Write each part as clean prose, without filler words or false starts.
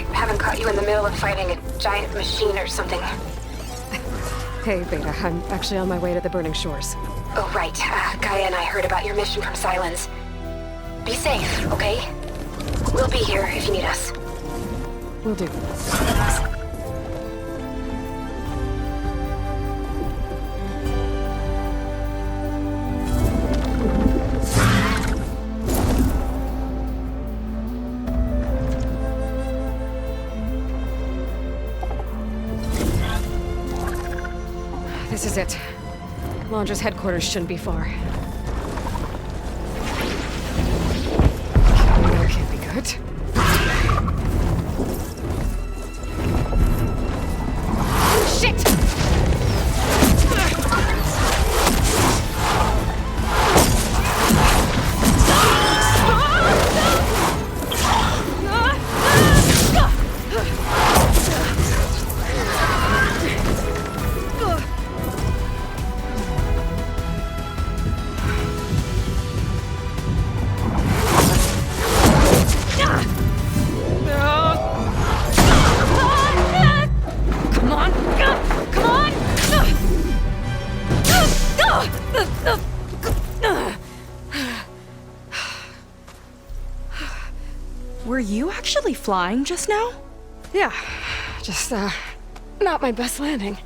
I haven't caught you in the middle of fighting a giant machine or something. Hey, Beta, I'm actually on my way to the Burning Shores. Oh, right. Gaia and I heard about your mission from Silence. Be safe, okay? We'll be here if you need us. Will do. This is it. Laundra's headquarters shouldn't be far. That can't be good. Shit! Were you actually flying just now? Yeah, just, not my best landing.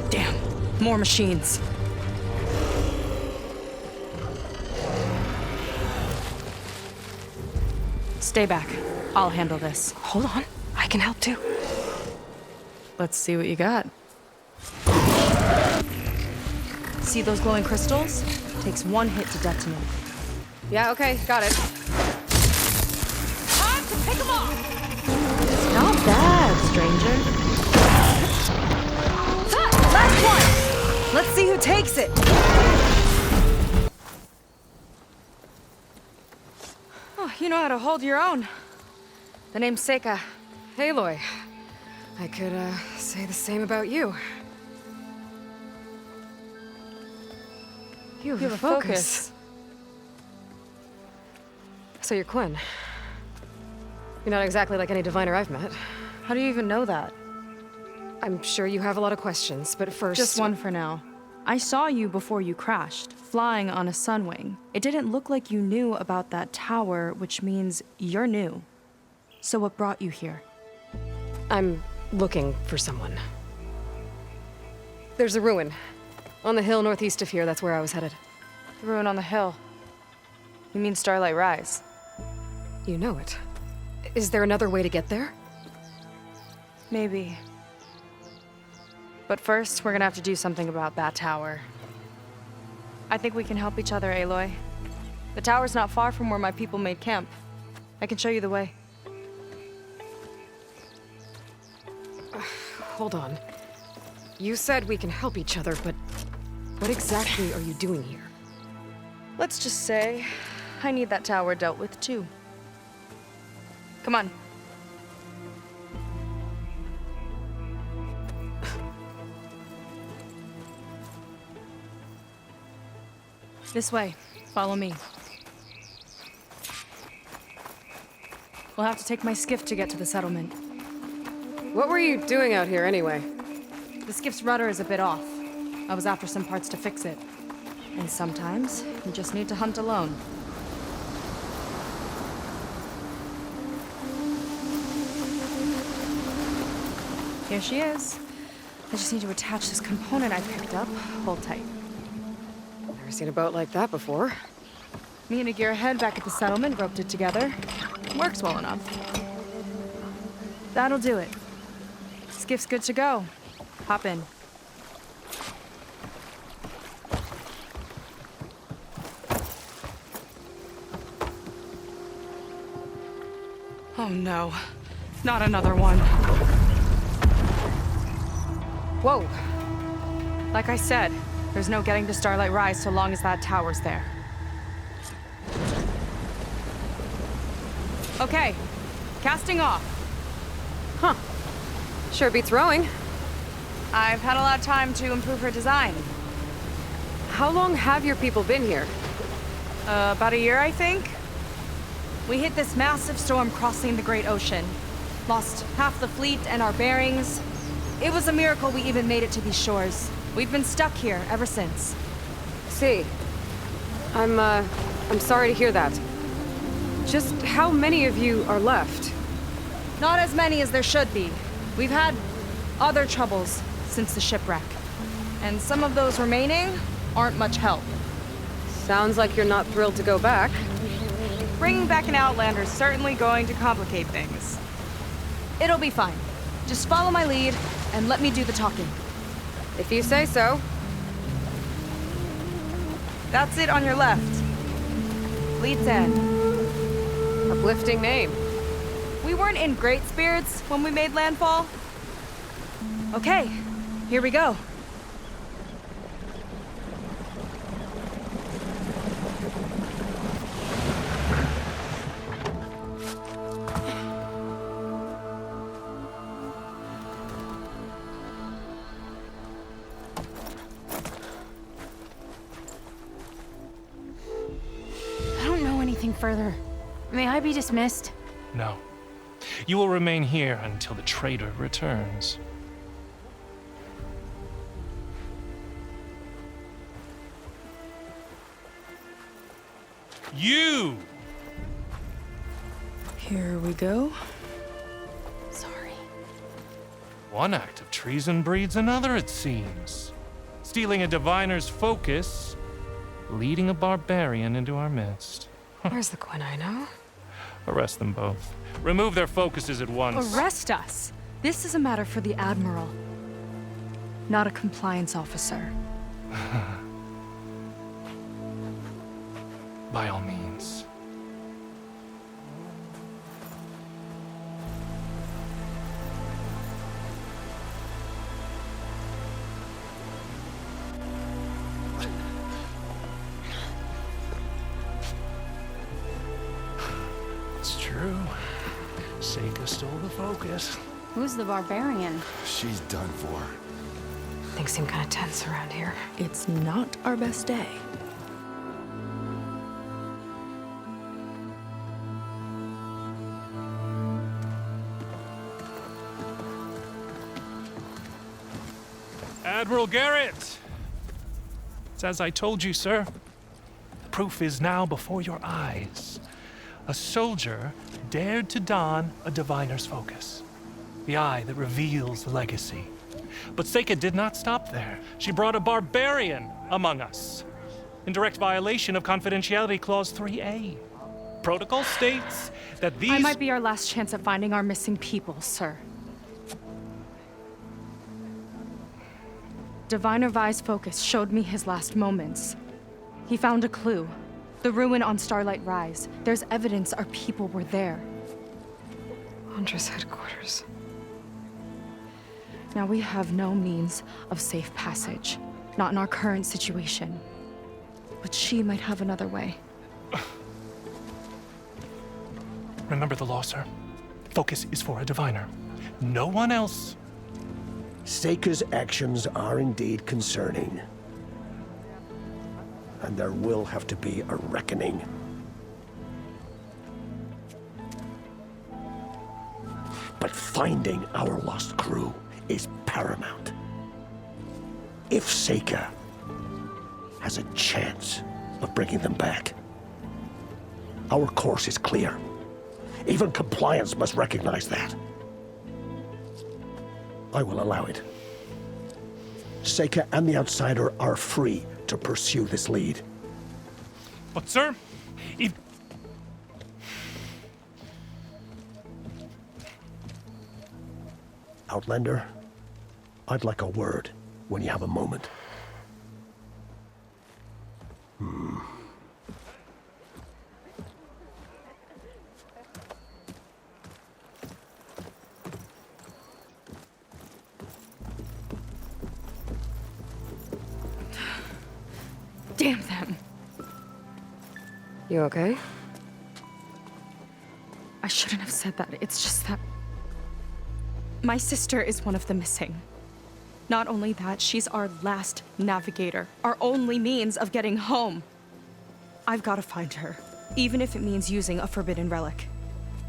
Damn, more machines. Stay back. I'll handle this. Hold on, I can help too. Let's see what you got. See those glowing crystals? Takes one hit to detonate. Yeah, okay, got it. Time to pick them off! Not bad, stranger. Last one! Let's see who takes it! Oh, you know how to hold your own. The name's Seyka. Aloy. I could, say the same about you. You have a focus. So you're Quinn. You're not exactly like any diviner I've met. How do you even know that? I'm sure you have a lot of questions, but first... Just one for now. I saw you before you crashed, flying on a sunwing. It didn't look like you knew about that tower, which means you're new. So what brought you here? I'm looking for someone. There's a ruin. On the hill northeast of here, that's where I was headed. The ruin on the hill. You mean Starlight Rise? You know it. Is there another way to get there? Maybe. But first, we're gonna have to do something about that tower. I think we can help each other, Aloy. The tower's not far from where my people made camp. I can show you the way. Hold on. You said we can help each other, but what exactly are you doing here? Let's just say, I need that tower dealt with too. Come on. This way. Follow me. We'll have to take my skiff to get to the settlement. What were you doing out here anyway? The skiff's rudder is a bit off. I was after some parts to fix it. And sometimes, you just need to hunt alone. Here she is. I just need to attach this component I picked up. Hold tight. Never seen a boat like that before. Me and a gearhead back at the settlement roped it together. Works well enough. That'll do it. Skiff's good to go. Hop in. Oh no, not another one. Whoa! Like I said, there's no getting to Starlight Rise so long as that tower's there. Okay, casting off. Huh. Sure beats rowing. I've had a lot of time to improve her design. How long have your people been here? About a year, I think. We hit this massive storm crossing the Great Ocean. Lost half the fleet and our bearings. It was a miracle we even made it to these shores. We've been stuck here ever since. See, I'm sorry to hear that. Just how many of you are left? Not as many as there should be. We've had other troubles since the shipwreck. And some of those remaining aren't much help. Sounds like you're not thrilled to go back. Bringing back an Outlander is certainly going to complicate things. It'll be fine. Just follow my lead and let me do the talking. If you say so. That's it on your left. Fleet's End. Uplifting name. We weren't in great spirits when we made landfall. Okay, here we go. I don't know anything further. May I be dismissed? No. You will remain here until the traitor returns. You! Here we go. Sorry. One act of treason breeds another, it seems. Stealing a diviner's focus, leading a barbarian into our midst. Where's the Quinino? Arrest them both. Remove their focuses at once. Arrest us. This is a matter for the Admiral, not a compliance officer. By all means. It's true. Seyka stole the focus. Who's the barbarian? She's done for. Things seem kind of tense around here. It's not our best day. Admiral Garrett! It's as I told you, sir. The proof is now before your eyes. A soldier dared to don a diviner's focus. The eye that reveals the legacy. But Seyka did not stop there. She brought a barbarian among us. In direct violation of Confidentiality Clause 3A. Protocol states that these... I might be our last chance at finding our missing people, sir. Diviner Vi's focus showed me his last moments. He found a clue. The ruin on Starlight Rise. There's evidence our people were there. Huntress headquarters. Now we have no means of safe passage. Not in our current situation. But she might have another way. Remember the law, sir. Focus is for a diviner. No one else. Seyka's actions are indeed concerning. And there will have to be a reckoning. But finding our lost crew is paramount. If Seyka has a chance of bringing them back, our course is clear. Even compliance must recognize that. I will allow it. Seyka and the Outsider are free to pursue this lead. But, sir, if... Outlander, I'd like a word when you have a moment. Damn them. You okay? I shouldn't have said that. It's just that... my sister is one of the missing. Not only that, she's our last navigator. Our only means of getting home. I've got to find her. even if it means using a forbidden relic.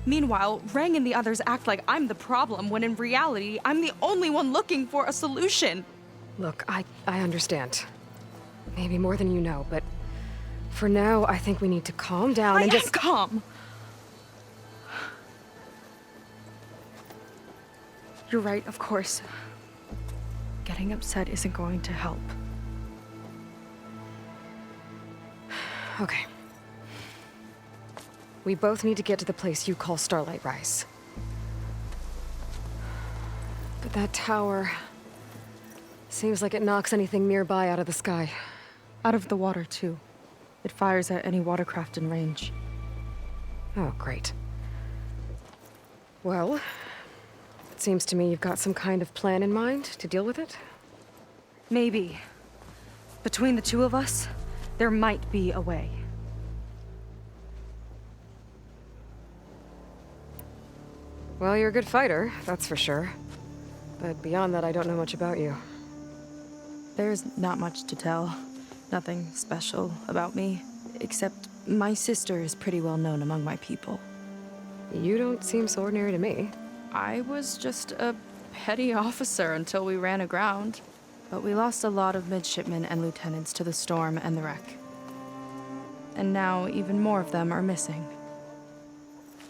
Meanwhile, Rang and the others act like I'm the problem, when in reality, I'm the only one looking for a solution. Look, I understand. Maybe more than you know, but for now, I think we need to calm down and just calm. You're right, of course. Getting upset isn't going to help. Okay. We both need to get to the place you call Starlight Rise. But that tower seems like it knocks anything nearby out of the sky. Out of the water, too. It fires at any watercraft in range. Oh, great. Well, it seems to me you've got some kind of plan in mind to deal with it. Maybe. Between the two of us, there might be a way. Well, you're a good fighter, that's for sure. But beyond that, I don't know much about you. There's not much to tell. Nothing special about me, except my sister is pretty well known among my people. You don't seem so ordinary to me. I was just a petty officer until we ran aground. But we lost a lot of midshipmen and lieutenants to the storm and the wreck. And now even more of them are missing.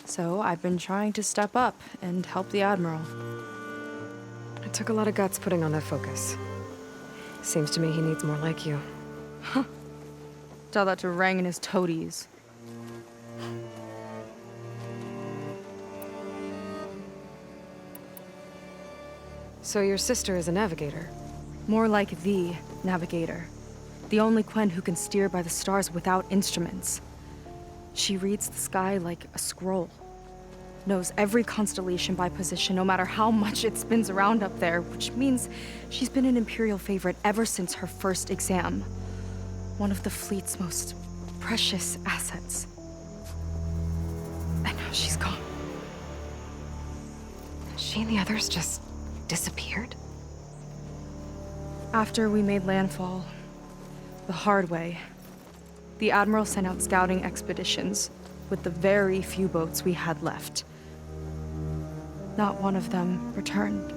So I've been trying to step up and help the Admiral. It took a lot of guts putting on that focus. Seems to me he needs more like you. Tell that to Rang and his toadies. So your sister is a navigator? More like the navigator. The only Quen who can steer by the stars without instruments. She reads the sky like a scroll. Knows every constellation by position, no matter how much it spins around up there, which means she's been an Imperial favorite ever since her first exam. One of the fleet's most precious assets. And now she's gone. She and the others just disappeared? After we made landfall, the hard way, the Admiral sent out scouting expeditions with the very few boats we had left. Not one of them returned.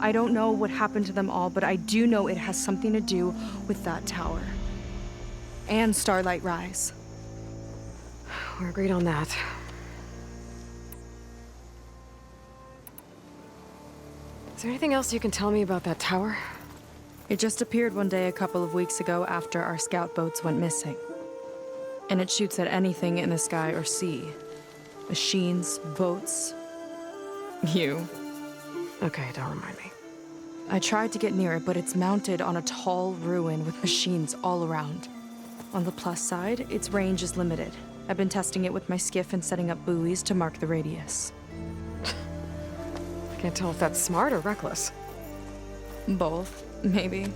I don't know what happened to them all, but I do know it has something to do with that tower. And Starlight Rise. We're agreed on that. Is there anything else you can tell me about that tower? It just appeared one day a couple of weeks ago after our scout boats went missing. And it shoots at anything in the sky or sea. Machines, boats. You. Okay, don't remind me. I tried to get near it, but it's mounted on a tall ruin with machines all around. On the plus side, its range is limited. I've been testing it with my skiff and setting up buoys to mark the radius. I can't tell if that's smart or reckless. Both, maybe.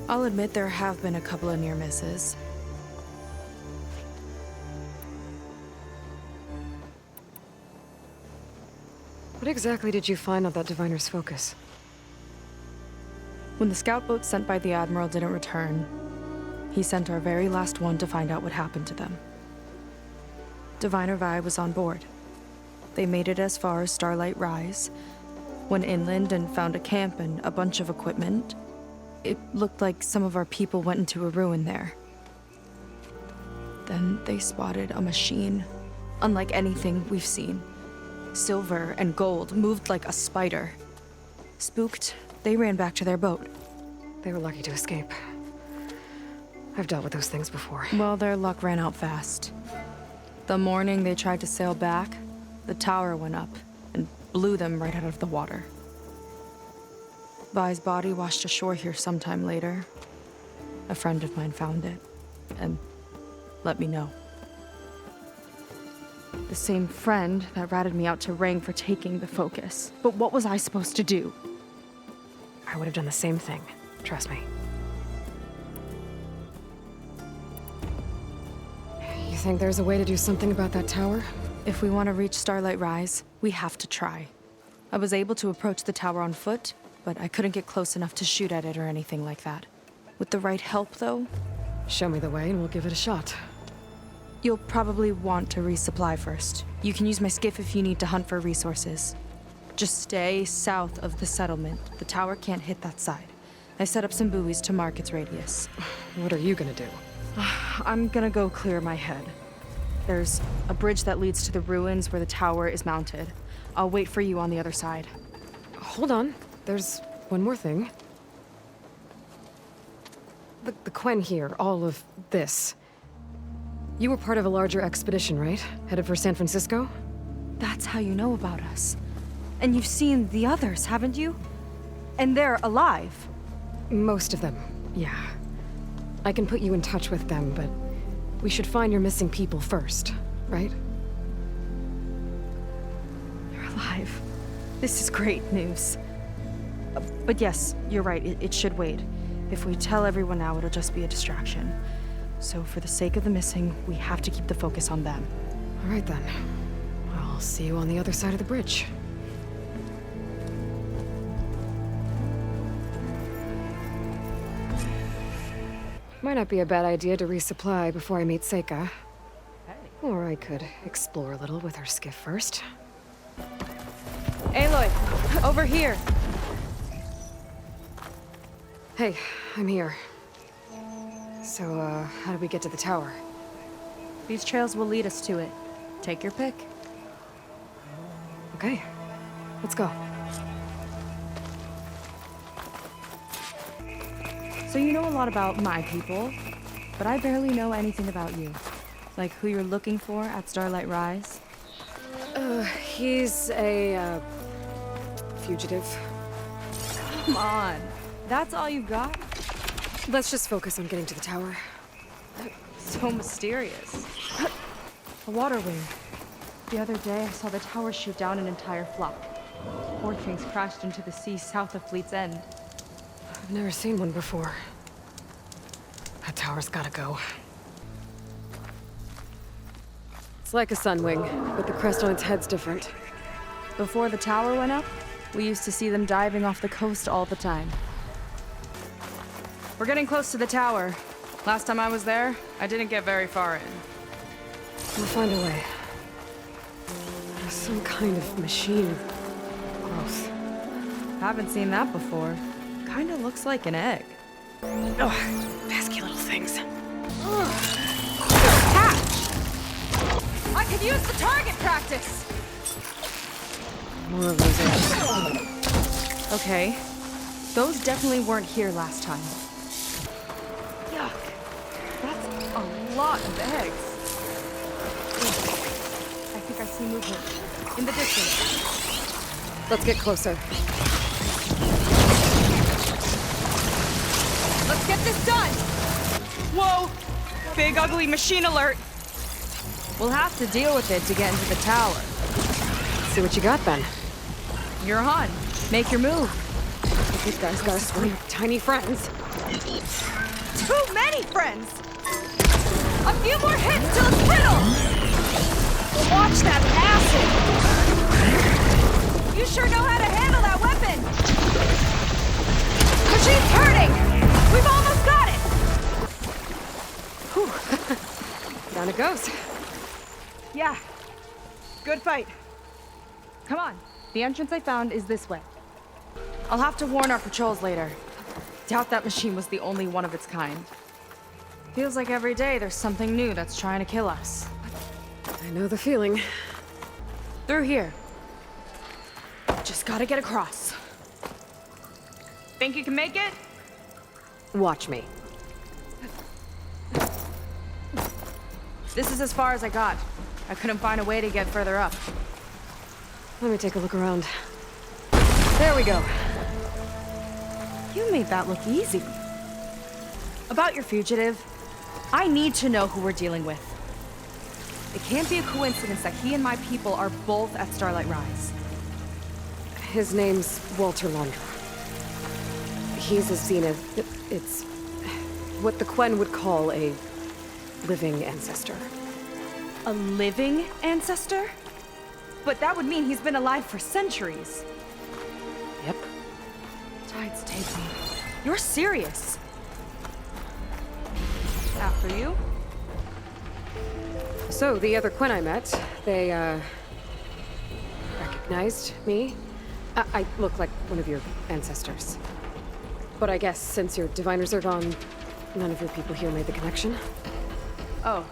I'll admit there have been a couple of near misses. What exactly did you find on that diviner's focus? When the scout boat sent by the Admiral didn't return, he sent our very last one to find out what happened to them. Diviner Vi was on board. They made it as far as Starlight Rise, went inland and found a camp and a bunch of equipment. It looked like some of our people went into a ruin there. Then they spotted a machine, unlike anything we've seen. Silver and gold, moved like a spider. Spooked, they ran back to their boat. They were lucky to escape. I've dealt with those things before. Well, their luck ran out fast. The morning they tried to sail back, the tower went up and blew them right out of the water. Vi's body washed ashore here sometime later. A friend of mine found it and let me know. The same friend that ratted me out to Rang for taking the focus. But what was I supposed to do? I would have done the same thing. Trust me. You think there's a way to do something about that tower? If we want to reach Starlight Rise, we have to try. I was able to approach the tower on foot, but I couldn't get close enough to shoot at it or anything like that. With the right help, though? Show me the way and we'll give it a shot. You'll probably want to resupply first. You can use my skiff if you need to hunt for resources. Just stay south of the settlement. The tower can't hit that side. I set up some buoys to mark its radius. What are you gonna do? I'm gonna go clear my head. There's a bridge that leads to the ruins where the tower is mounted. I'll wait for you on the other side. Hold on. There's one more thing. The Quen here, all of this. You were part of a larger expedition, right? Headed for San Francisco? That's how you know about us. And you've seen the others, haven't you? And they're alive. Most of them, yeah. I can put you in touch with them, but we should find your missing people first, right? They're alive. This is great news. But yes, you're right, it should wait. If we tell everyone now, it'll just be a distraction. So for the sake of the missing, we have to keep the focus on them. All right then. I'll see you on the other side of the bridge. Might not be a bad idea to resupply before I meet Seyka. Or I could explore a little with her skiff first. Aloy, over here. Hey, I'm here. So, how do we get to the tower? These trails will lead us to it. Take your pick. Okay, let's go. So you know a lot about my people, but I barely know anything about you. Like who you're looking for at Starlight Rise? He's a, fugitive. Come on. That's all you got? Let's just focus on getting to the tower. So mysterious. A water wing. The other day, I saw the tower shoot down an entire flock. Poor things crashed into the sea south of Fleet's End. I've never seen one before. That tower's gotta go. It's like a sunwing, but the crest on its head's different. Before the tower went up, we used to see them diving off the coast all the time. We're getting close to the tower. Last time I was there, I didn't get very far in. We'll find a way. There's some kind of machine. Gross. Haven't seen that before. Kinda looks like an egg. Oh, pesky little things. Catch! I could use the target practice! More of those eggs. Okay. Those definitely weren't here last time. Yuck. That's a lot of eggs. I think I see movement. In the distance. Let's get closer. Let's get this done! Whoa! Big ugly machine alert! We'll have to deal with it to get into the tower. See what you got then. You're on. Make your move. This guy's got a swarm of tiny friends. Too many friends! A few more hits till it's brittle! Watch that acid! You sure know how to handle that weapon! Machine's hurting! We've almost got it! Whew. Down it goes. Yeah. Good fight. Come on. The entrance I found is this way. I'll have to warn our patrols later. Doubt that machine was the only one of its kind. Feels like every day there's something new that's trying to kill us. I know the feeling. Through here. Just gotta get across. Think you can make it? Watch me. This is as far as I got. I couldn't find a way to get further up. Let me take a look around. There we go. You made that look easy. About your fugitive, I need to know who we're dealing with. It can't be a coincidence that he and my people are both at Starlight Rise. His name's Walter Laundra. He's a zenith. It's what the Quen would call a living ancestor. A living ancestor? But that would mean he's been alive for centuries. Yep. Tides take me. You're serious. After you. So, the other Quinn I met, they, recognized me. I look like one of your ancestors. But I guess since your diviners are gone, none of your people here made the connection? Oh.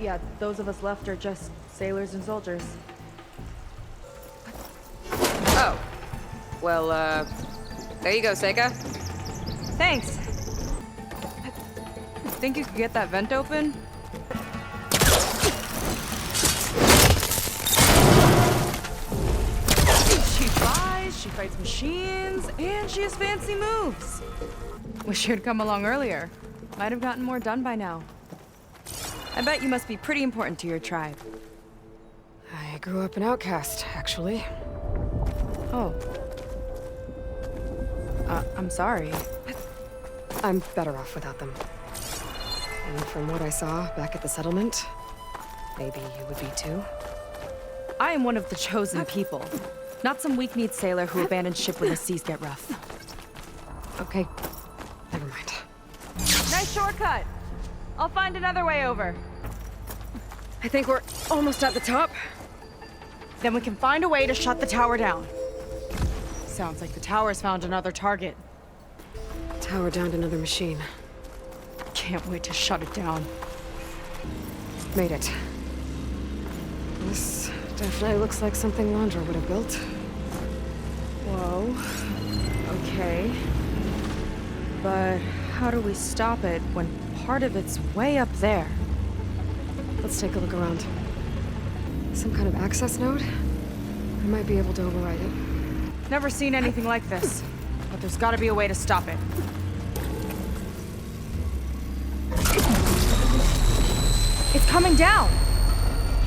Yeah, those of us left are just sailors and soldiers. Oh. Well, there you go, Seyka. Thanks. Think you could get that vent open? She flies, she fights machines, and she has fancy moves. Wish you'd come along earlier. Might have gotten more done by now. I bet you must be pretty important to your tribe. I grew up an outcast, actually. Oh. I'm sorry. I'm better off without them. And from what I saw back at the settlement, maybe you would be too. I am one of the chosen people. Not some weak-kneed sailor who abandoned ship when the seas get rough. Okay, never mind. Nice shortcut! I'll find another way over. I think we're almost at the top. Then we can find a way to shut the tower down. Sounds like the tower's found another target. Tower downed another machine. Can't wait to shut it down. Made it. This definitely looks like something Landra would have built. Whoa. Okay. But how do we stop it when part of it's way up there? Let's take a look around. Some kind of access node? I might be able to override it. Never seen anything like this. But there's gotta be a way to stop it. It's coming down!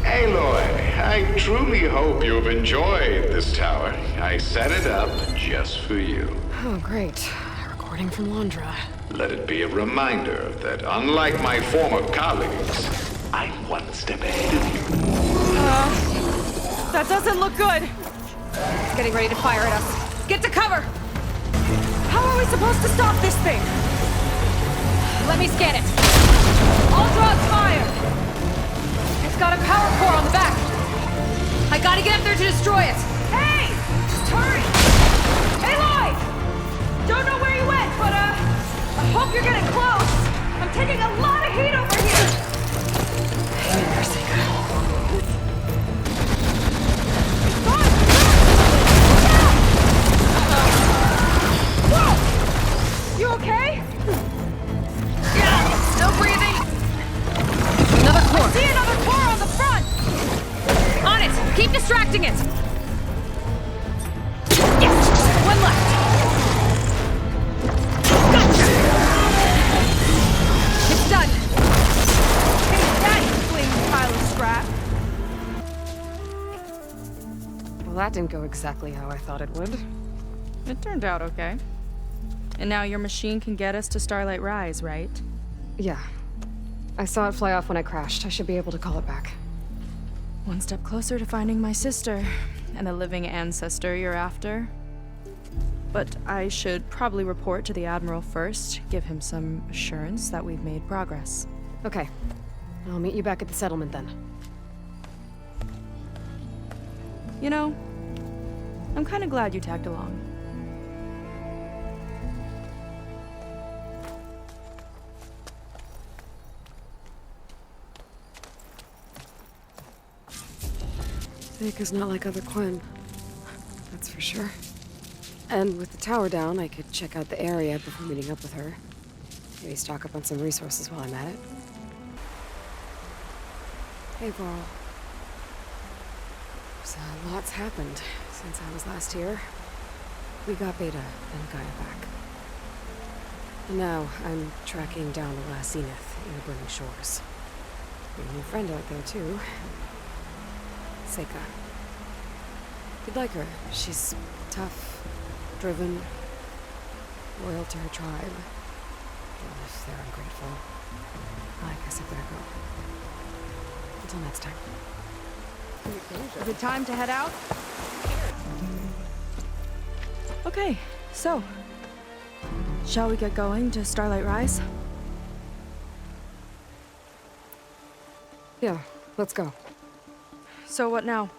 Aloy, I truly hope you've enjoyed this tower. I set it up just for you. Oh, great. A recording from Landra. Let it be a reminder that unlike my former colleagues, I'm one step ahead of you. That doesn't look good! It's getting ready to fire at us. Get to cover! How are we supposed to stop this thing? Let me scan it. All drops fire! It's got a power core on the back. I gotta get up there to destroy it. Hey! Just hurry! Aloy! Don't know where you went, but I hope you're getting close. I'm taking a lot of heat over here. Hang in there, Seyka. Run! Whoa! You okay? Yeah, still breathing. Another core. See another core on the front! On it. Keep distracting it. Yes, one left. Gotcha. It's done. Hey, that fling pile of scrap. Well, that didn't go exactly how I thought it would. It turned out okay. And now your machine can get us to Starlight Rise, right? Yeah. I saw it fly off when I crashed. I should be able to call it back. One step closer to finding my sister and the living ancestor you're after. But I should probably report to the Admiral first, give him some assurance that we've made progress. Okay. I'll meet you back at the settlement then. You know, I'm kind of glad you tagged along. Seyka's not like other Quinn. That's for sure. And with the tower down, I could check out the area before meeting up with her. Maybe stock up on some resources while I'm at it. Hey, Varl. So, lots happened since I was last here. We got Beta and Gaia back. And now I'm tracking down the last Zenith in the Burning Shores. Got a new friend out there, too. Seyka. You'd like her. She's tough, driven, loyal to her tribe. Even if they're ungrateful, I guess I better go. Until next time. Is it time to head out? Okay, so, shall we get going to Starlight Rise? Yeah, let's go. So what now?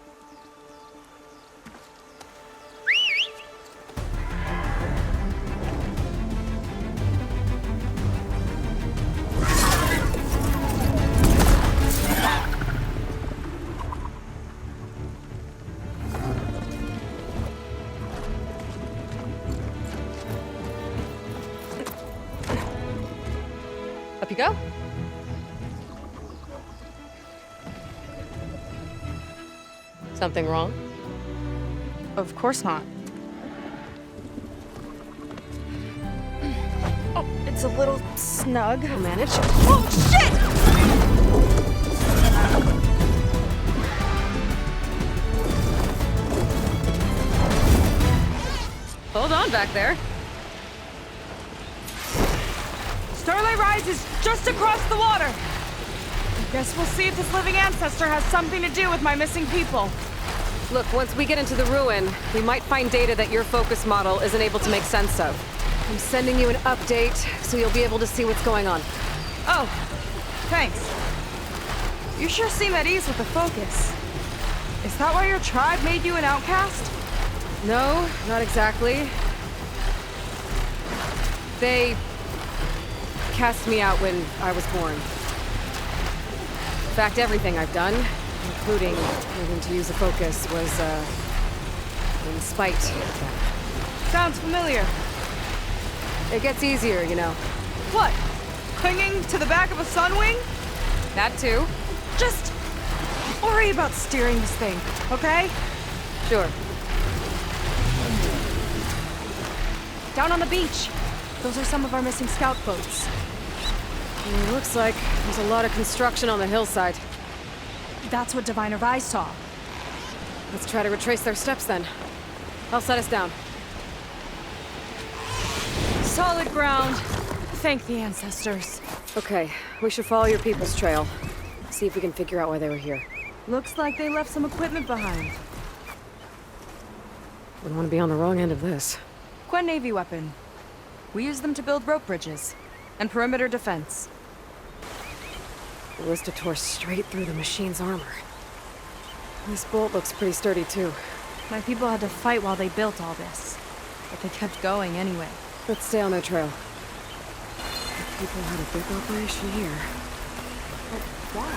Up you go. Something wrong? Of course not. Oh, it's a little snug. We'll manage. Oh, shit! Hold on back there. Starlight Rise is just across the water. I guess we'll see if this living ancestor has something to do with my missing people. Look, once we get into the ruin, we might find data that your focus model isn't able to make sense of. I'm sending you an update, so you'll be able to see what's going on. Oh, thanks. You sure seem at ease with the focus. Is that why your tribe made you an outcast? No, not exactly. They cast me out when I was born. In fact, everything I've done, including needing to use a focus, was, in spite of them. Sounds familiar. It gets easier, you know. What? Clinging to the back of a sunwing? That too. Just worry about steering this thing, okay? Sure. Down on the beach. Those are some of our missing scout boats. It looks like there's a lot of construction on the hillside. That's what Diviner Vi saw. Let's try to retrace their steps then. I'll set us down. Solid ground. Thank the ancestors. Okay, we should follow your people's trail. See if we can figure out why they were here. Looks like they left some equipment behind. Wouldn't want to be on the wrong end of this. Quen Navy weapon. We use them to build rope bridges and perimeter defense. The ballista tore straight through the machine's armor. This bolt looks pretty sturdy too. My people had to fight while they built all this, but they kept going anyway. Let's stay on their trail. The people had a big operation here. But why?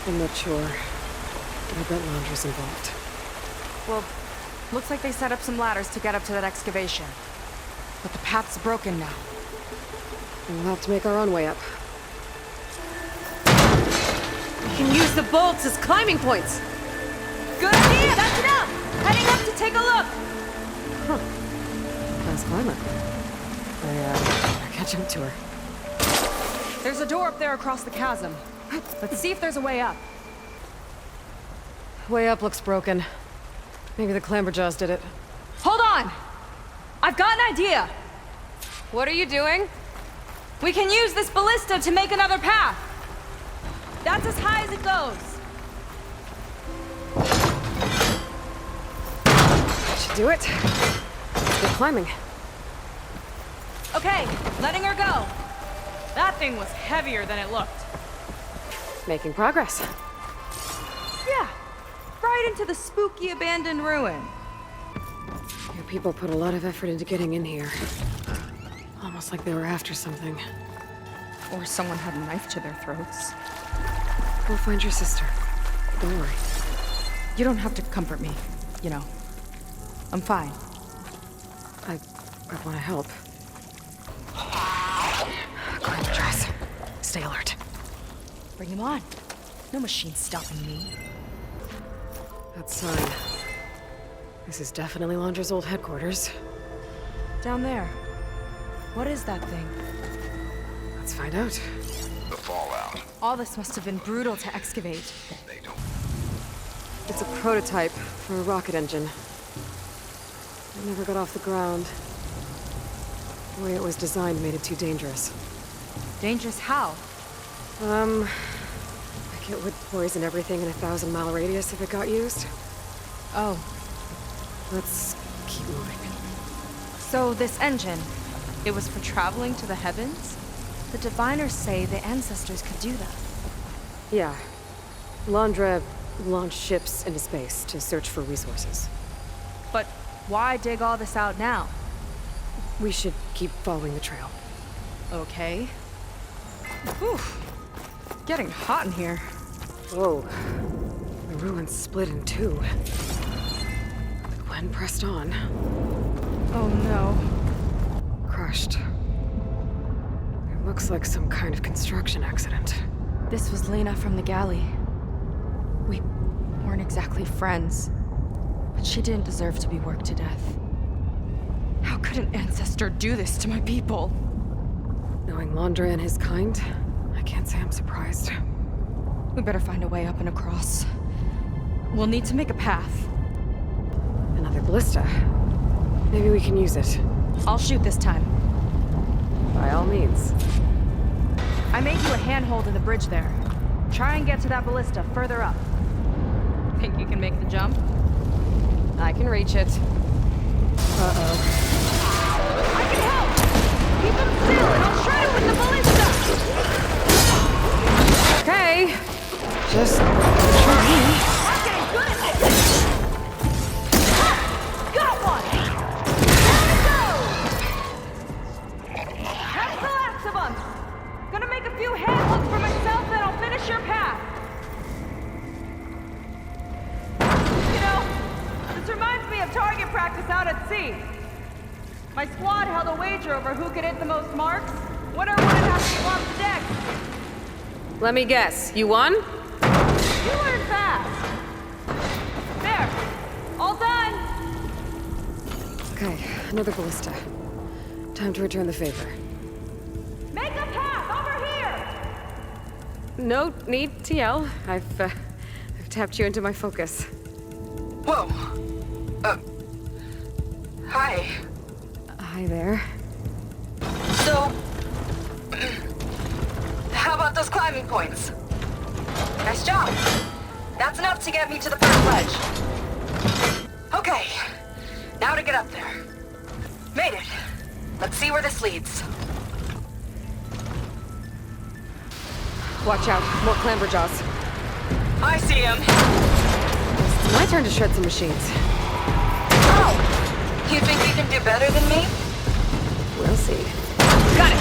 I'm not sure. I bet Laundra's involved. Well, looks like they set up some ladders to get up to that excavation. But the path's broken now. We'll have to make our own way up. We can use the bolts as climbing points! Good idea! That's enough! Heading up to take a look! Fast climber. I catch up to her. There's a door up there across the chasm. Let's see if there's a way up. Way up looks broken. Maybe the clamberjaws did it. Hold on! I've got an idea! What are you doing? We can use this ballista to make another path! That's as high as it goes! That should do it. Let's get climbing. Okay, letting her go. That thing was heavier than it looked. Making progress. Yeah, right into the spooky abandoned ruin. Your people put a lot of effort into getting in here. Almost like they were after something. Or someone had a knife to their throats. We'll find your sister. Don't worry. You don't have to comfort me, you know. I'm fine. I want to help. Clamberjaws. Stay alert. Bring him on. No machine's stopping me. That sign. This is definitely Laundra's old headquarters. Down there. What is that thing? Let's find out. The fallout. All this must have been brutal to excavate. They don't. It's a prototype for a rocket engine. It never got off the ground. The way it was designed made it too dangerous. Dangerous how? Like it would poison everything in a 1,000-mile radius if it got used. Oh, Let's keep moving. so this engine, it was for traveling to the heavens? The diviners say the ancestors could do that. Yeah. Landra launched ships into space to search for resources. But why dig all this out now? We should keep following the trail. Okay. Whew. Getting hot in here. Whoa. The ruins split in two. The Gwen pressed on. Oh no. Crushed. It looks like some kind of construction accident. This was Lena from the galley. We weren't exactly friends, but she didn't deserve to be worked to death. How could an ancestor do this to my people? Knowing Landra and his kind, I can't say I'm surprised. We better find a way up and across. We'll need to make a path. Another ballista. Maybe we can use it. I'll shoot this time. By all means. I made you a handhold in the bridge there. Try and get to that ballista further up. Think you can make the jump? I can reach it. Uh-oh. I can help! Keep him still and I'll shred him with the ballista! Okay. Just try. I'm getting good at this! Got one! There we go! That's the last of them! Gonna make a few handholds for myself, then I'll finish your path. You know, this reminds me of target practice out at sea. My squad held a wager over who could hit the most marks. Winner wouldn't have to go off the deck. Let me guess. You won? You learn fast. There. All done. Okay, another ballista. Time to return the favor. Make a path over here. No need to yell. I've tapped you into my focus. Whoa. Hi. Hi there. So, how about those climbing points? Nice job. That's enough to get me to the first ledge. Okay, now to get up there. Made it. Let's see where this leads. Watch out, more clamberjaws. I see him. It's my turn to shred some machines. Oh, you think you can do better than me? We'll see. Got it.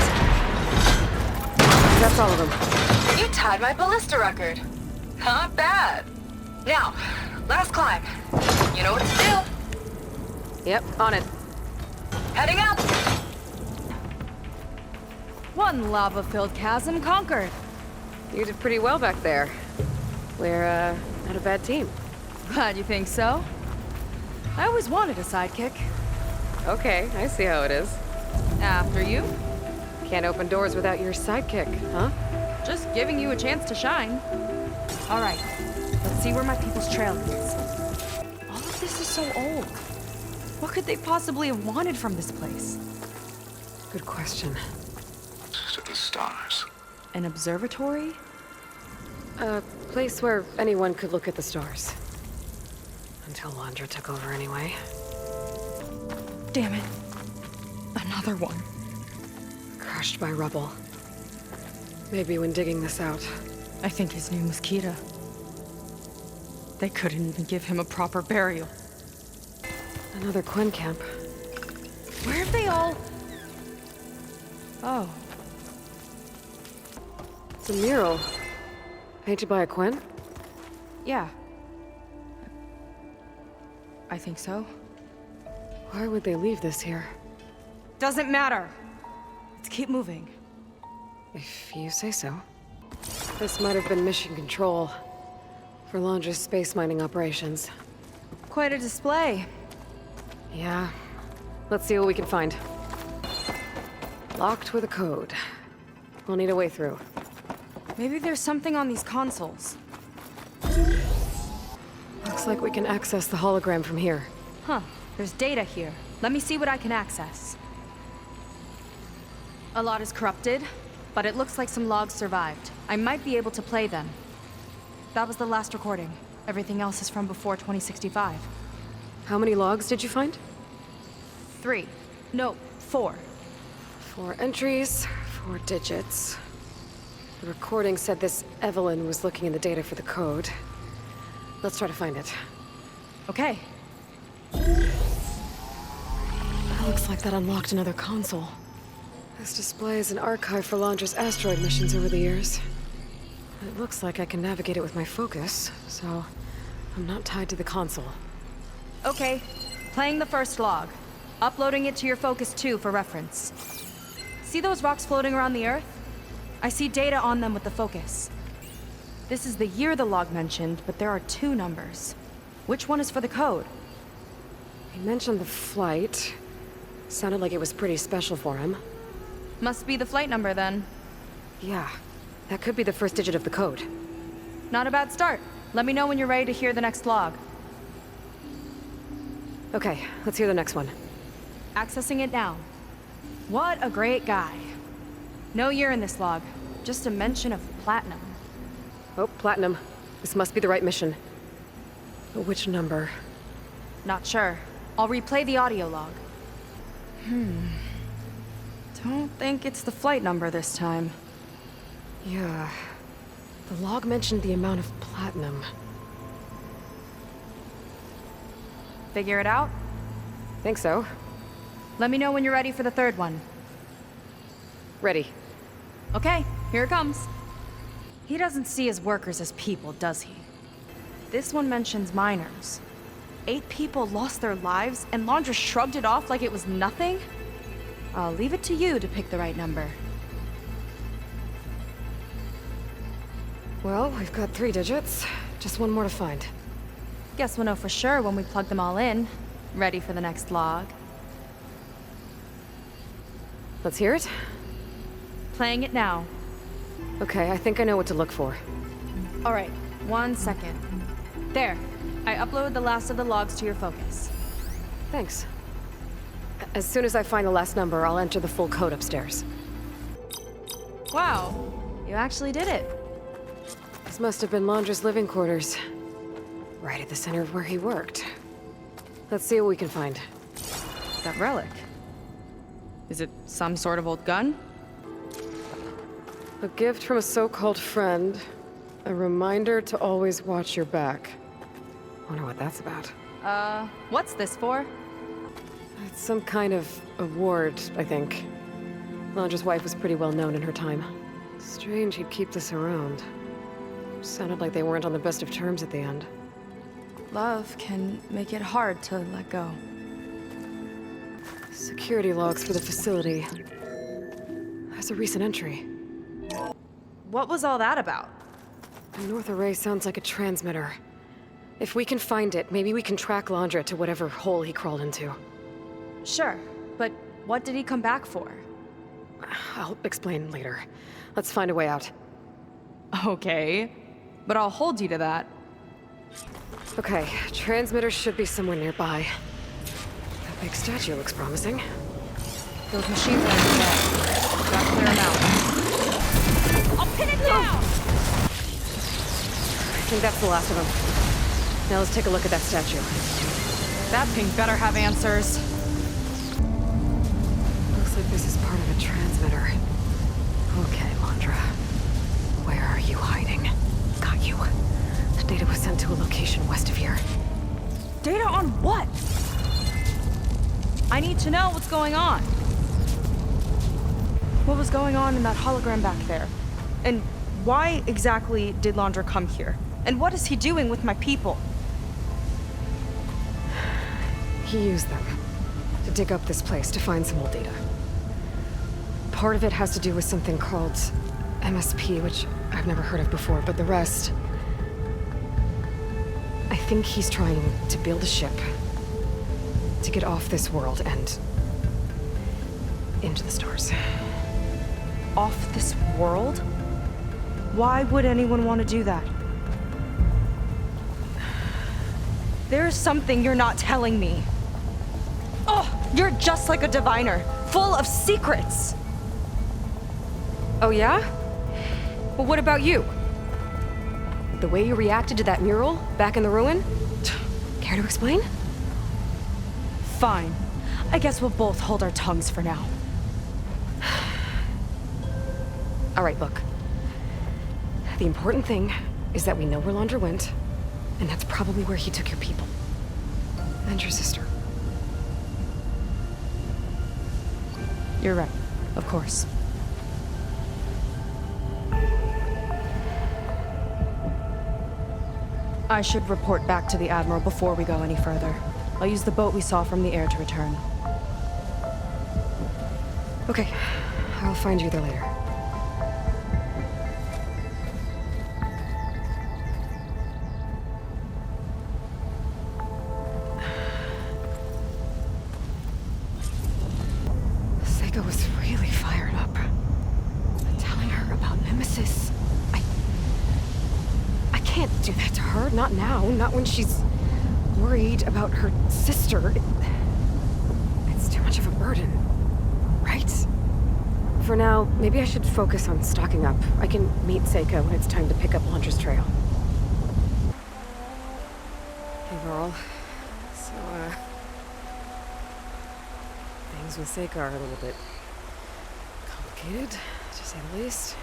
That's all of them. You tied my ballista record. Not bad. Now, last climb. You know what to do. Yep, on it. Heading up. One lava-filled chasm conquered. You did pretty well back there. We're, not a bad team. Glad you think so. I always wanted a sidekick. Okay, I see how it is. After you. Can't open doors without your sidekick, huh? Just giving you a chance to shine. All right, let's see where my people's trail is. All of this is so old. What could they possibly have wanted from this place? Good question. To the stars. An observatory? A place where anyone could look at the stars. Until Landra took over anyway. Damn it. Another one. Crushed by rubble. Maybe when digging this out. I think his name was Kita. They couldn't even give him a proper burial. Another Quen camp. Where have they all... Oh. It's a mural. Painted by a Quen? Yeah. I think so. Why would they leave this here? Doesn't matter. Let's keep moving. If you say so. This might have been mission control for Landra's space mining operations. Quite a display. Yeah. Let's see what we can find. Locked with a code. We'll need a way through. Maybe there's something on these consoles. Looks like we can access the hologram from here. Huh. There's data here. Let me see what I can access. A lot is corrupted, but it looks like some logs survived. I might be able to play them. That was the last recording. Everything else is from before 2065. How many logs did you find? 3. No, 4. 4 entries, 4 digits. The recording said this Evelyn was looking in the data for the code. Let's try to find it. Okay. Looks like that unlocked another console. This display is an archive for Londra's asteroid missions over the years. It looks like I can navigate it with my focus, so I'm not tied to the console. Okay. Playing the first log. Uploading it to your Focus 2 for reference. See those rocks floating around the Earth? I see data on them with the focus. This is the year the log mentioned, but there are 2 numbers. Which one is for the code? He mentioned the flight. Sounded like it was pretty special for him. Must be the flight number then. Yeah, that could be the first digit of the code. Not a bad start. Let me know when you're ready to hear the next log. Okay, let's hear the next one. Accessing it now. What a great guy. No year in this log, just a mention of platinum. Oh, platinum. This must be the right mission. But which number? Not sure. I'll replay the audio log. Don't think it's the flight number this time. Yeah. The log mentioned the amount of platinum. Figure it out? Think so. Let me know when you're ready for the third one. Ready. Okay, here it comes. He doesn't see his workers as people, does he? This one mentions miners. 8 people lost their lives, and Londra shrugged it off like it was nothing? I'll leave it to you to pick the right number. Well, we've got 3 digits. Just one more to find. Guess we'll know for sure when we plug them all in. Ready for the next log. Let's hear it. Playing it now. Okay, I think I know what to look for. All right, 1 second. There, I uploaded the last of the logs to your focus. Thanks. As soon as I find the last number, I'll enter the full code upstairs. Wow, you actually did it. This must have been Londra's living quarters. Right at the center of where he worked. Let's see what we can find. That relic. Is it some sort of old gun? A gift from a so-called friend. A reminder to always watch your back. Wonder what that's about. What's this for? It's some kind of award, I think. Londra's wife was pretty well known in her time. Strange he'd keep this around. Sounded like they weren't on the best of terms at the end. Love can make it hard to let go. Security logs for the facility. There's a recent entry. What was all that about? The North Array sounds like a transmitter. If we can find it, maybe we can track Londra to whatever hole he crawled into. Sure, but what did he come back for? I'll explain later. Let's find a way out. Okay, but I'll hold you to that. Okay, transmitter should be somewhere nearby. That big statue looks promising. Those machines are in the way. Gotta clear them out. I'll pin it down! I think that's the last of them. Now let's take a look at that statue. That thing better have answers. Looks like this is part of a transmitter. Okay, Londra. Where are you hiding? Got you. The data was sent to a location west of here. Data on what? I need to know what's going on. What was going on in that hologram back there? And why exactly did Londra come here? And what is he doing with my people? He used them to dig up this place to find some old data. Part of it has to do with something called MSP, which I've never heard of before, but the rest... I think he's trying to build a ship to get off this world and into the stars. Off this world? Why would anyone want to do that? There's something you're not telling me. Oh, you're just like a diviner, full of secrets. Oh yeah? Well, what about you? The way you reacted to that mural back in the ruin? Care to explain? Fine. I guess we'll both hold our tongues for now. All right, look. The important thing is that we know where Laundra went, and that's probably where he took your people. And your sister. You're right, of course. I should report back to the Admiral before we go any further. I'll use the boat we saw from the air to return. Okay, I'll find you there later. Seyka was really fired up. Telling her about Nemesis. I can't do that to her. Not now. Not when she's worried about her sister. It's too much of a burden. Right? For now, maybe I should focus on stocking up. I can meet Seyka when it's time to pick up Laundra's trail. Hey, Varl. So, things with Seyka are a little bit complicated, to say the least.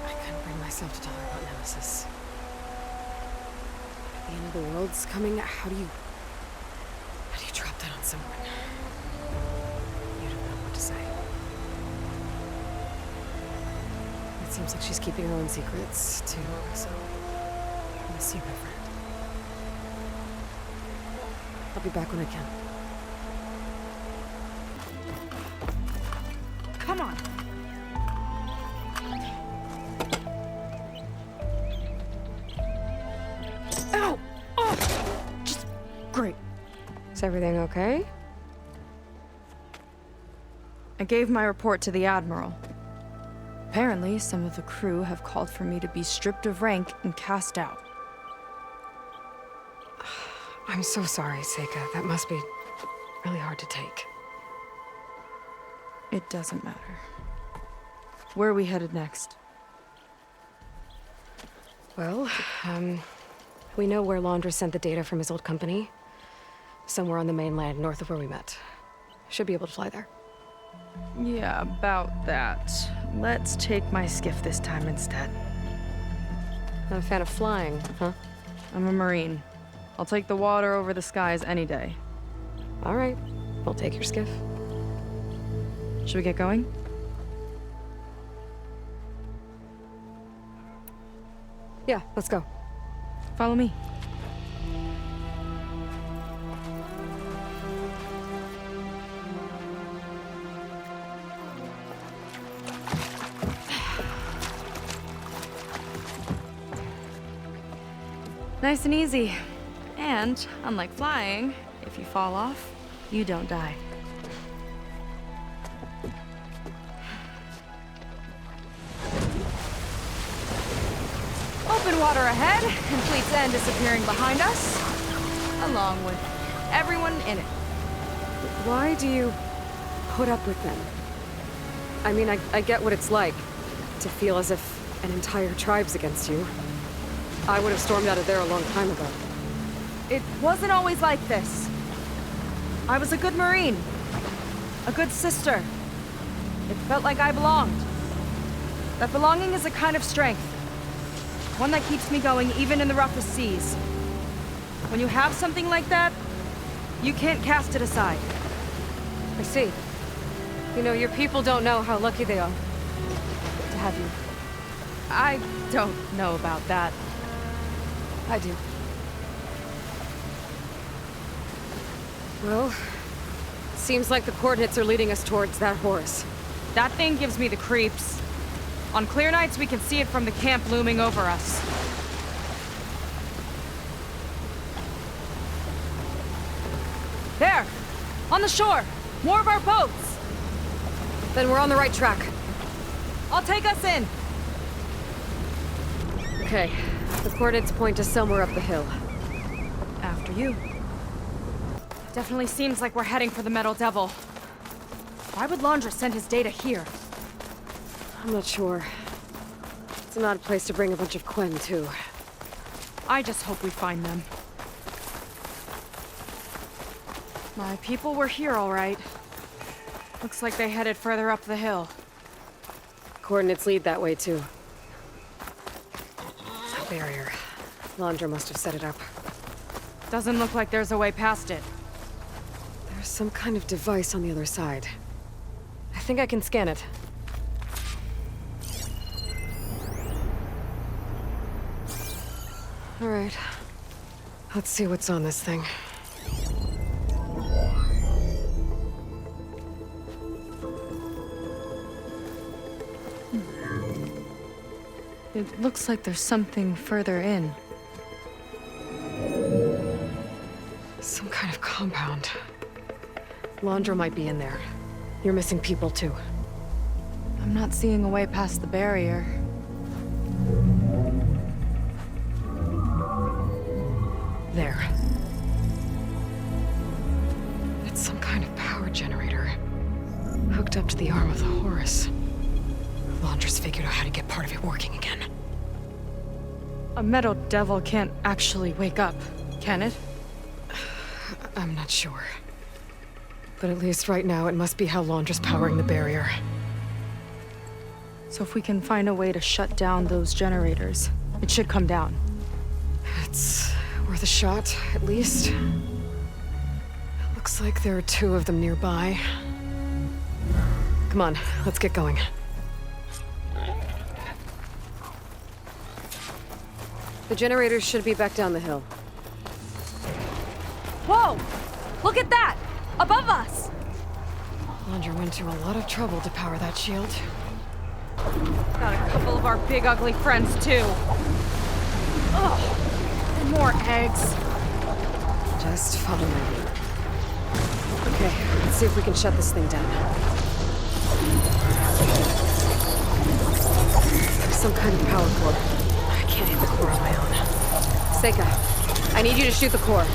I couldn't bring myself to tell her about Nemesis. If the end of the world's coming, how do you drop that on someone? You don't know what to say. It seems like she's keeping her own secrets, too, so I miss you, my friend. I'll be back when I can. Come on. Ow! Oh! Just great. Is everything okay? I gave my report to the Admiral. Apparently, some of the crew have called for me to be stripped of rank and cast out. I'm so sorry, Seyka. That must be really hard to take. It doesn't matter. Where are we headed next? Well, we know where Laundra sent the data from his old company. Somewhere on the mainland, north of where we met. Should be able to fly there. Yeah, about that. Let's take my skiff this time instead. Not a fan of flying, huh? I'm a Marine. I'll take the water over the skies any day. All right. We'll take your skiff. Should we get going? Yeah, let's go. Follow me. Nice and easy. And, unlike flying, if you fall off, you don't die. Open water ahead, and Fleet's End disappearing behind us, along with everyone in it. Why do you put up with them? I mean, I get what it's like to feel as if an entire tribe's against you. I would have stormed out of there a long time ago. It wasn't always like this. I was a good Marine. A good sister. It felt like I belonged. That belonging is a kind of strength. One that keeps me going even in the roughest seas. When you have something like that, you can't cast it aside. I see. You know, your people don't know how lucky they are to have you. I don't know about that. I do. Well, seems like the coordinates are leading us towards that horse. That thing gives me the creeps. On clear nights, we can see it from the camp looming over us. There! On the shore! More of our boats! Then we're on the right track. I'll take us in! Okay, the coordinates point to somewhere up the hill. After you. Definitely seems like we're heading for the Metal Devil. Why would Laundra send his data here? I'm not sure. It's an odd place to bring a bunch of Quen, too. I just hope we find them. My people were here, all right. Looks like they headed further up the hill. coordinates lead that way, too. A barrier. Laundra must have set it up. Doesn't look like there's a way past it. There's some kind of device on the other side. I think I can scan it. All right. Let's see what's on this thing. It looks like there's something further in. Some kind of compound. Laundra might be in there. You're missing people, too. I'm not seeing a way past the barrier. There. It's some kind of power generator. Hooked up to the arm of the Horus. Laundra's figured out how to get part of it working again. A metal devil can't actually wake up, can it? I'm not sure. But at least right now, it must be how Laundra's powering the barrier. So if we can find a way to shut down those generators, it should come down. It's worth a shot, at least. Looks like there are 2 of them nearby. Come on, let's get going. The generators should be back down the hill. Whoa! Look at that! Above us! Laundra went to a lot of trouble to power that shield. Got a couple of our big ugly friends, too. Ugh! And more eggs. Just follow me. Okay, let's see if we can shut this thing down. There's some kind of power core. I can't hit the core on my own. Seyka, I need you to shoot the core.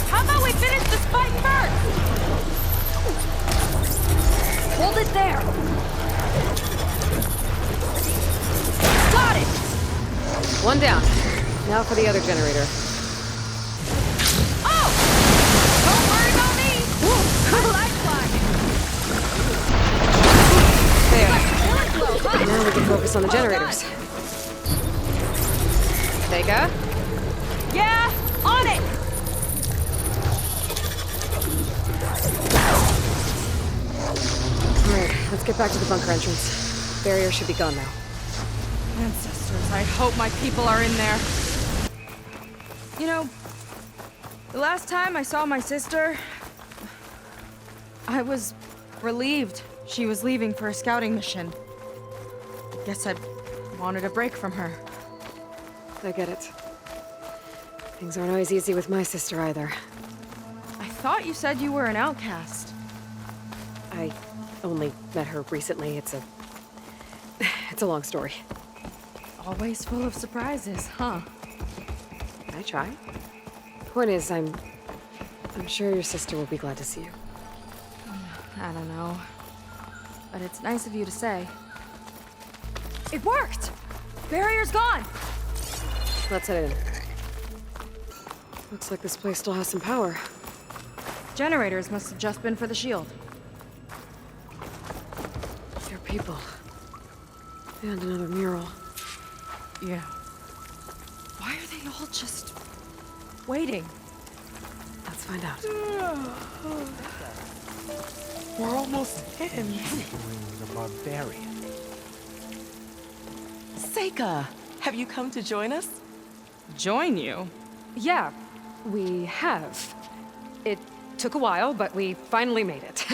How about we finish this fight first? Hold it there. Got it! One down. Now for the other generator. Oh! Don't worry about me! I like flying. There. Now we can focus on the generators. Seyka? Yeah, on it! Alright, let's get back to the bunker entrance. Barrier should be gone now. Ancestors, I hope my people are in there. You know, the last time I saw my sister, I was relieved she was leaving for a scouting mission. Guess I wanted a break from her. I get it. Things aren't always easy with my sister either. I thought you said you were an outcast. I only met her recently. It's a long story. Always full of surprises, huh? I try. Point is, I'm sure your sister will be glad to see you. I don't know. But it's nice of you to say. It worked! Barrier's gone! Let's head in. Looks like this place still has some power. Generators must have just been for the shield. There are people. And another mural. Yeah. Why are they all just waiting? Let's find out. We're almost in. The barbarian. Seyka, have you come to join us? Join you? Yeah, we have. It took a while, but we finally made it.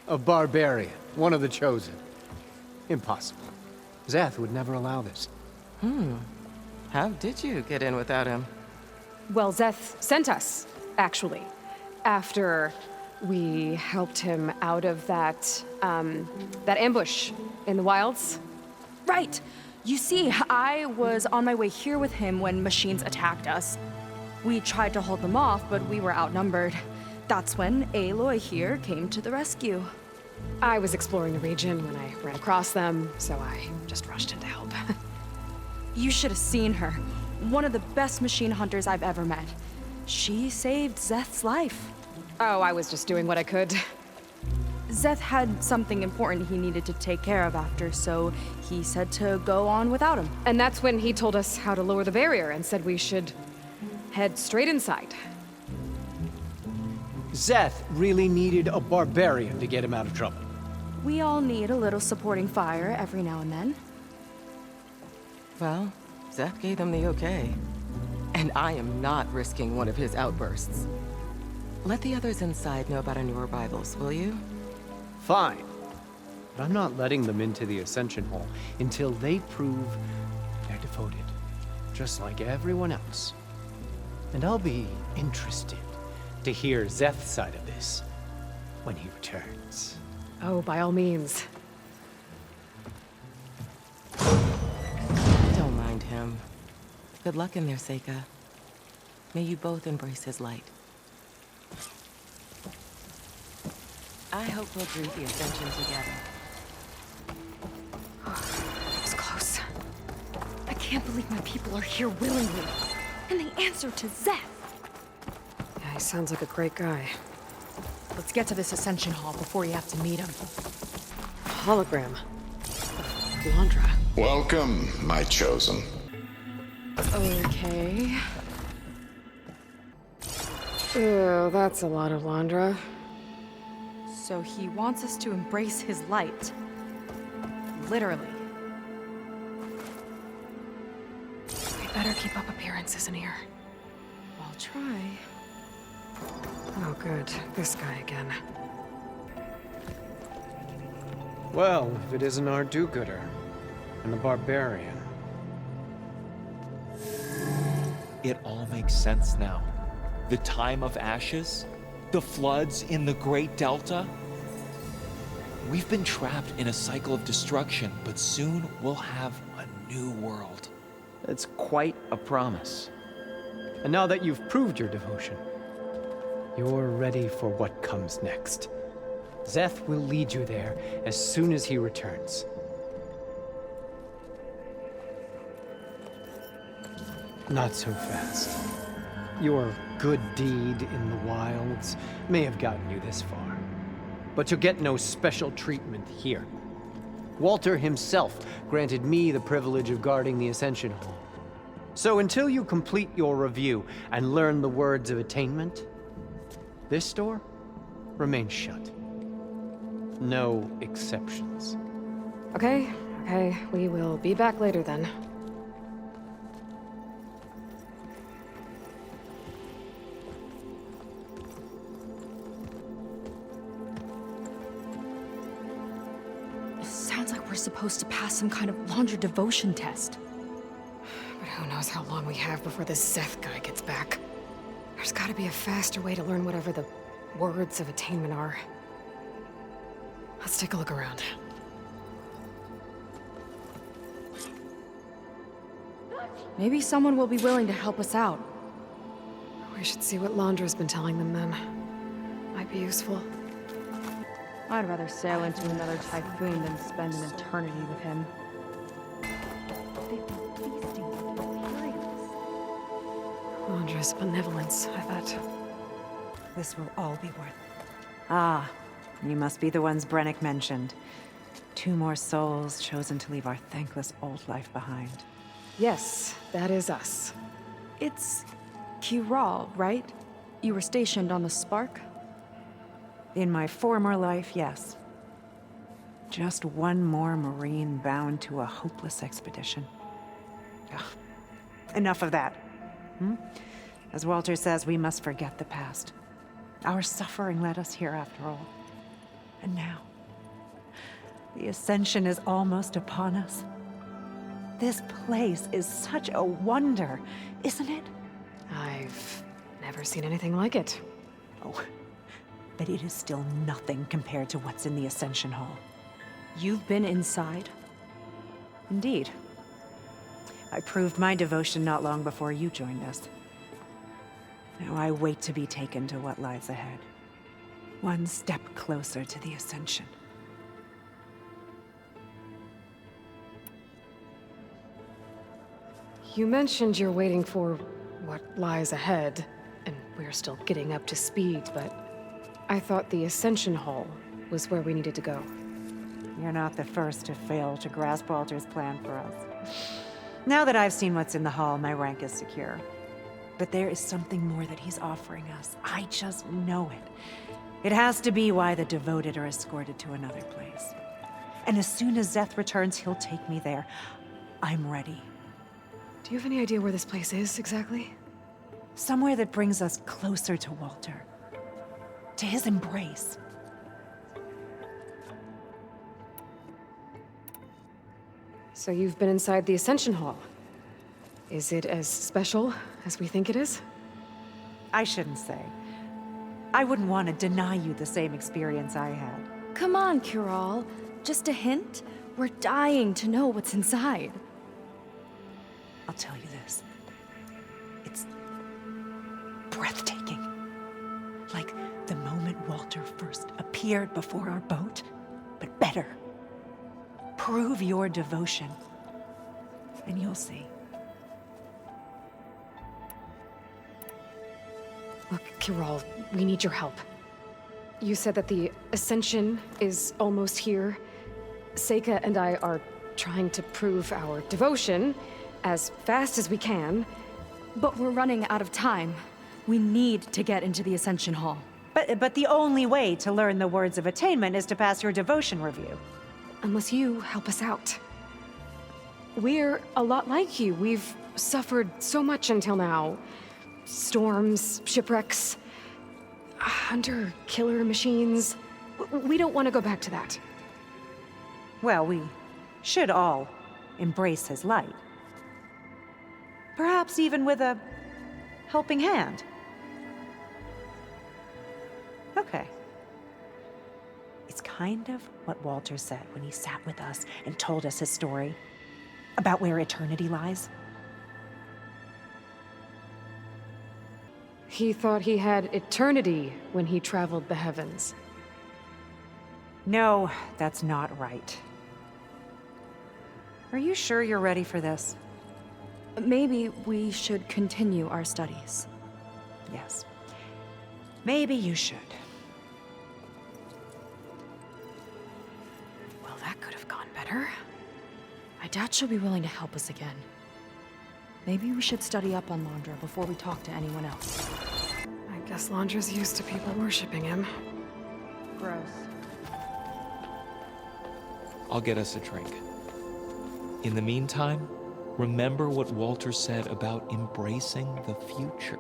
A barbarian, one of the chosen. Impossible. Zeth would never allow this. How did you get in without him? Well, Zeth sent us, actually. After we helped him out of that ambush in the wilds. Right! You see, I was on my way here with him when machines attacked us. We tried to hold them off, but we were outnumbered. That's when Aloy here came to the rescue. I was exploring the region when I ran across them, so I just rushed in to help. You should have seen her. One of the best machine hunters I've ever met. She saved Zeth's life. Oh, I was just doing what I could. Zeth had something important he needed to take care of after, so he said to go on without him. And that's when he told us how to lower the barrier and said we should head straight inside. Zeth really needed a barbarian to get him out of trouble. We all need a little supporting fire every now and then. Well, Zeth gave them the okay. And I am not risking one of his outbursts. Let the others inside know about our new arrivals, will you? Fine. But I'm not letting them into the Ascension Hall until they prove they're devoted, just like everyone else. And I'll be interested to hear Zeth's side of this when he returns. Oh, by all means. Don't mind him. Good luck in there, Seyka. May you both embrace his light. I hope we'll greet the Ascension together. That was close. I can't believe my people are here willingly. And they answer to Zeth. Yeah, he sounds like a great guy. Let's get to this Ascension Hall before you have to meet him. Hologram. Landra. Welcome, my chosen. Okay. Oh, that's a lot of Landra. So he wants us to embrace his light. Literally. We better keep up appearances in here. I'll try. Oh, good. This guy again. Well, if it isn't our do-gooder and the barbarian. It all makes sense now. The time of ashes, the floods in the Great Delta. We've been trapped in a cycle of destruction, but soon we'll have a new world. That's quite a promise. And now that you've proved your devotion, you're ready for what comes next. Zeth will lead you there as soon as he returns. Not so fast. Your good deed in the wilds may have gotten you this far, but you'll get no special treatment here. Walter himself granted me the privilege of guarding the Ascension Hall. So until you complete your review and learn the words of attainment, this door remains shut. No exceptions. Okay, we will be back later then. It sounds like we're supposed to pass some kind of Landra devotion test. But who knows how long we have before this Zeth guy gets back. There's gotta be a faster way to learn whatever the words of attainment are. Let's take a look around. Maybe someone will be willing to help us out. We should see what Landra's been telling them then. Might be useful. I'd rather sail into another typhoon than spend an eternity with him. They've been feasting with furious. Landra's benevolence, I bet. This will all be worth it. Ah, you must be the ones Brennick mentioned. 2 more souls chosen to leave our thankless old life behind. Yes, that is us. It's Kiral, right? You were stationed on the Spark? In my former life, yes. Just one more Marine bound to a hopeless expedition. Ugh. Enough of that. As Walter says, we must forget the past. Our suffering led us here after all. And now, the Ascension is almost upon us. This place is such a wonder, isn't it? I've never seen anything like it. Oh, but it is still nothing compared to what's in the Ascension Hall. You've been inside? Indeed. I proved my devotion not long before you joined us. Now I wait to be taken to what lies ahead. One step closer to the Ascension. You mentioned you're waiting for what lies ahead, and we're still getting up to speed, but I thought the Ascension Hall was where we needed to go. You're not the first to fail to grasp Walter's plan for us. Now that I've seen what's in the hall, my rank is secure. But there is something more that he's offering us. I just know it. It has to be why the devoted are escorted to another place. And as soon as Zeth returns, he'll take me there. I'm ready. Do you have any idea where this place is, exactly? Somewhere that brings us closer to Walter. To his embrace. So you've been inside the Ascension Hall. Is it as special as we think it is? I shouldn't say. I wouldn't want to deny you the same experience I had. Come on, Kiral. Just a hint? We're dying to know what's inside. I'll tell you this. It's breathtaking. Like the moment Walter first appeared before our boat, but better. Prove your devotion, and you'll see. Look, Kiral, we need your help. You said that the Ascension is almost here. Seyka and I are trying to prove our devotion as fast as we can. But we're running out of time. We need to get into the Ascension Hall. But the only way to learn the words of attainment is to pass your devotion review. Unless you help us out. We're a lot like you. We've suffered so much until now. Storms, shipwrecks, hunter-killer machines. We don't want to go back to that. Well, we should all embrace his light. Perhaps even with a helping hand. Okay. It's kind of what Walter said when he sat with us and told us his story about where eternity lies. He thought he had eternity when he traveled the heavens. No, that's not right. Are you sure you're ready for this? Maybe we should continue our studies. Yes. Maybe you should. Well, that could have gone better. I doubt she'll be willing to help us again. Maybe we should study up on Landra before we talk to anyone else. I guess Landra's used to people worshipping him. Gross. I'll get us a drink. In the meantime, remember what Walter said about embracing the future.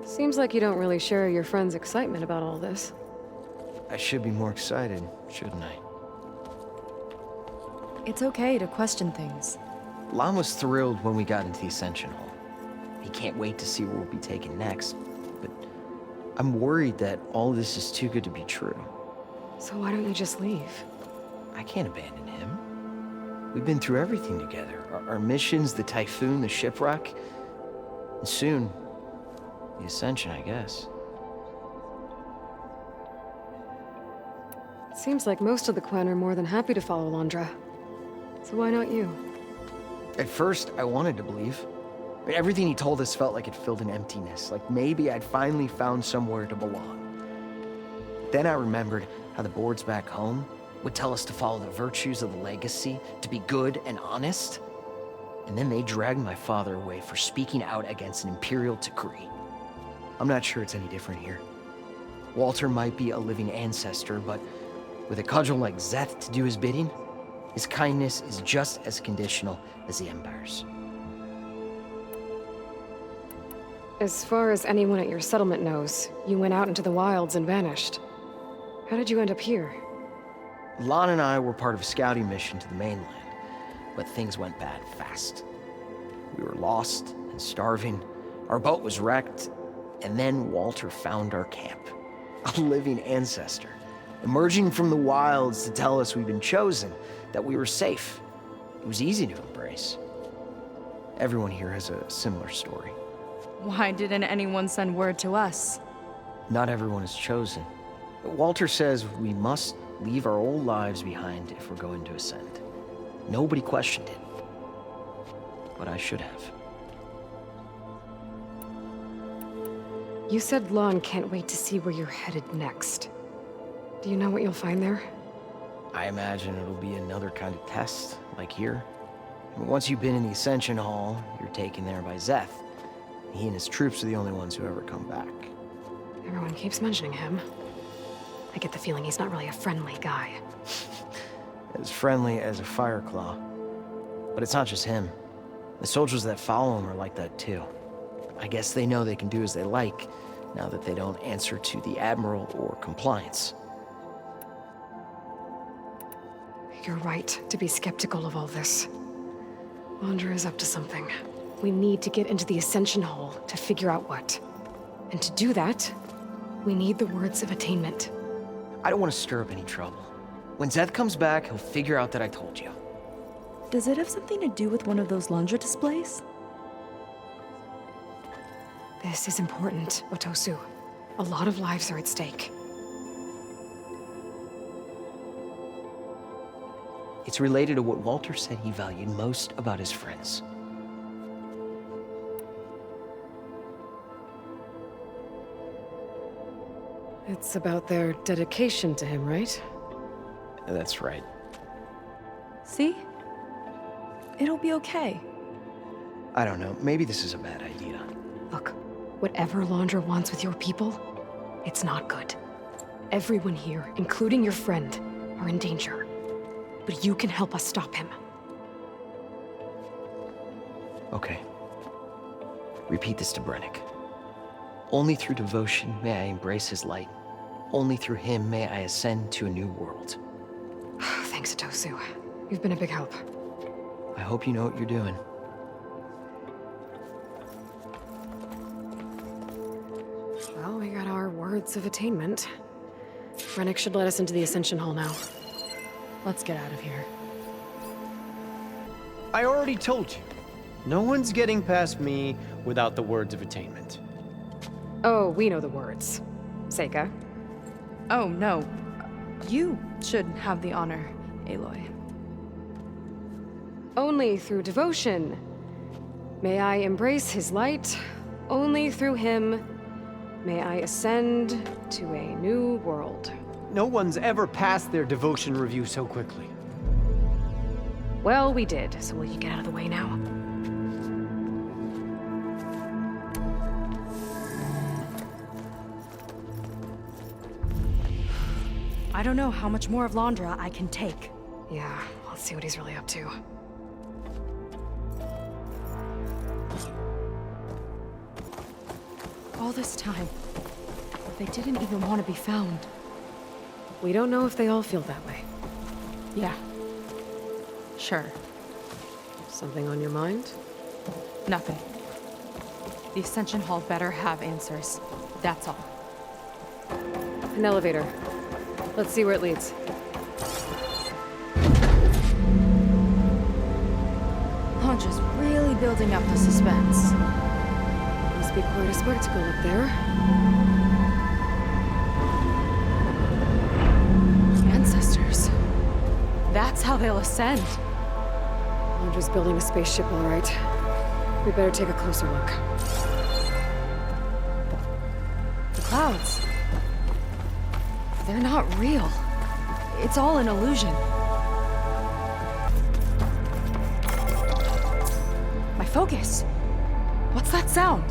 Seems like you don't really share your friend's excitement about all this. I should be more excited, shouldn't I? It's okay to question things. Lon was thrilled when we got into the Ascension Hall. He can't wait to see where we'll be taken next. But I'm worried that all this is too good to be true. So why don't you just leave? I can't abandon him. We've been through everything together. Our missions, the typhoon, the shipwreck. And soon, the Ascension, I guess. Seems like most of the Quen are more than happy to follow Landra. So why not you? At first, I wanted to believe. I mean, everything he told us felt like it filled an emptiness. Like maybe I'd finally found somewhere to belong. Then I remembered how the boards back home would tell us to follow the virtues of the legacy, to be good and honest. And then they dragged my father away for speaking out against an imperial decree. I'm not sure it's any different here. Walter might be a living ancestor, but with a cudgel like Zeth to do his bidding, his kindness is just as conditional as the Empire's. As far as anyone at your settlement knows, you went out into the wilds and vanished. How did you end up here? Lon and I were part of a scouting mission to the mainland, but things went bad fast. We were lost and starving, our boat was wrecked, and then Walter found our camp. A living ancestor, emerging from the wilds to tell us we'd been chosen, that we were safe. It was easy to embrace. Everyone here has a similar story. Why didn't anyone send word to us? Not everyone is chosen. Walter says we must leave our old lives behind if we're going to ascend. Nobody questioned it. But I should have. You said Lon can't wait to see where you're headed next. Do you know what you'll find there? I imagine it'll be another kind of test, like here. I mean, once you've been in the Ascension Hall, you're taken there by Zeth. He and his troops are the only ones who ever come back. Everyone keeps mentioning him. I get the feeling he's not really a friendly guy. As friendly as a Fireclaw. But it's not just him. The soldiers that follow him are like that too. I guess they know they can do as they like, now that they don't answer to the Admiral or Compliance. You're right to be skeptical of all this. Laundra is up to something. We need to get into the Ascension Hall to figure out what. And to do that, we need the words of attainment. I don't want to stir up any trouble. When Zeth comes back, he'll figure out that I told you. Does it have something to do with one of those Laundra displays? This is important, Otosu. A lot of lives are at stake. It's related to what Walter said he valued most about his friends. It's about their dedication to him, right? That's right. See? It'll be okay. I don't know, maybe this is a bad idea. Look, whatever Laundra wants with your people, it's not good. Everyone here, including your friend, are in danger. But you can help us stop him. Okay. Repeat this to Brennick. Only through devotion may I embrace his light. Only through him may I ascend to a new world. Thanks, Otosu. You've been a big help. I hope you know what you're doing. Well, we got our words of attainment. Brennick should let us into the Ascension Hall now. Let's get out of here. I already told you. No one's getting past me without the words of attainment. Oh, we know the words. Seyka. Oh, no. You should have the honor, Aloy. Only through devotion may I embrace his light. Only through him may I ascend to a new world. No one's ever passed their devotion review so quickly. Well, we did, so will you get out of the way now? I don't know how much more of Laundra I can take. Yeah, let's see what he's really up to. All this time, they didn't even want to be found. We don't know if they all feel that way. Yeah. Sure. Something on your mind? Nothing. The Ascension Hall better have answers. That's all. An elevator. Let's see where it leads. Laundra's really building up the suspense. Must be quite a spectacle up there. Ancestors. That's how they'll ascend. Laundra's building a spaceship, all right. We better take a closer look. The clouds. They're not real. It's all an illusion. My focus. What's that sound?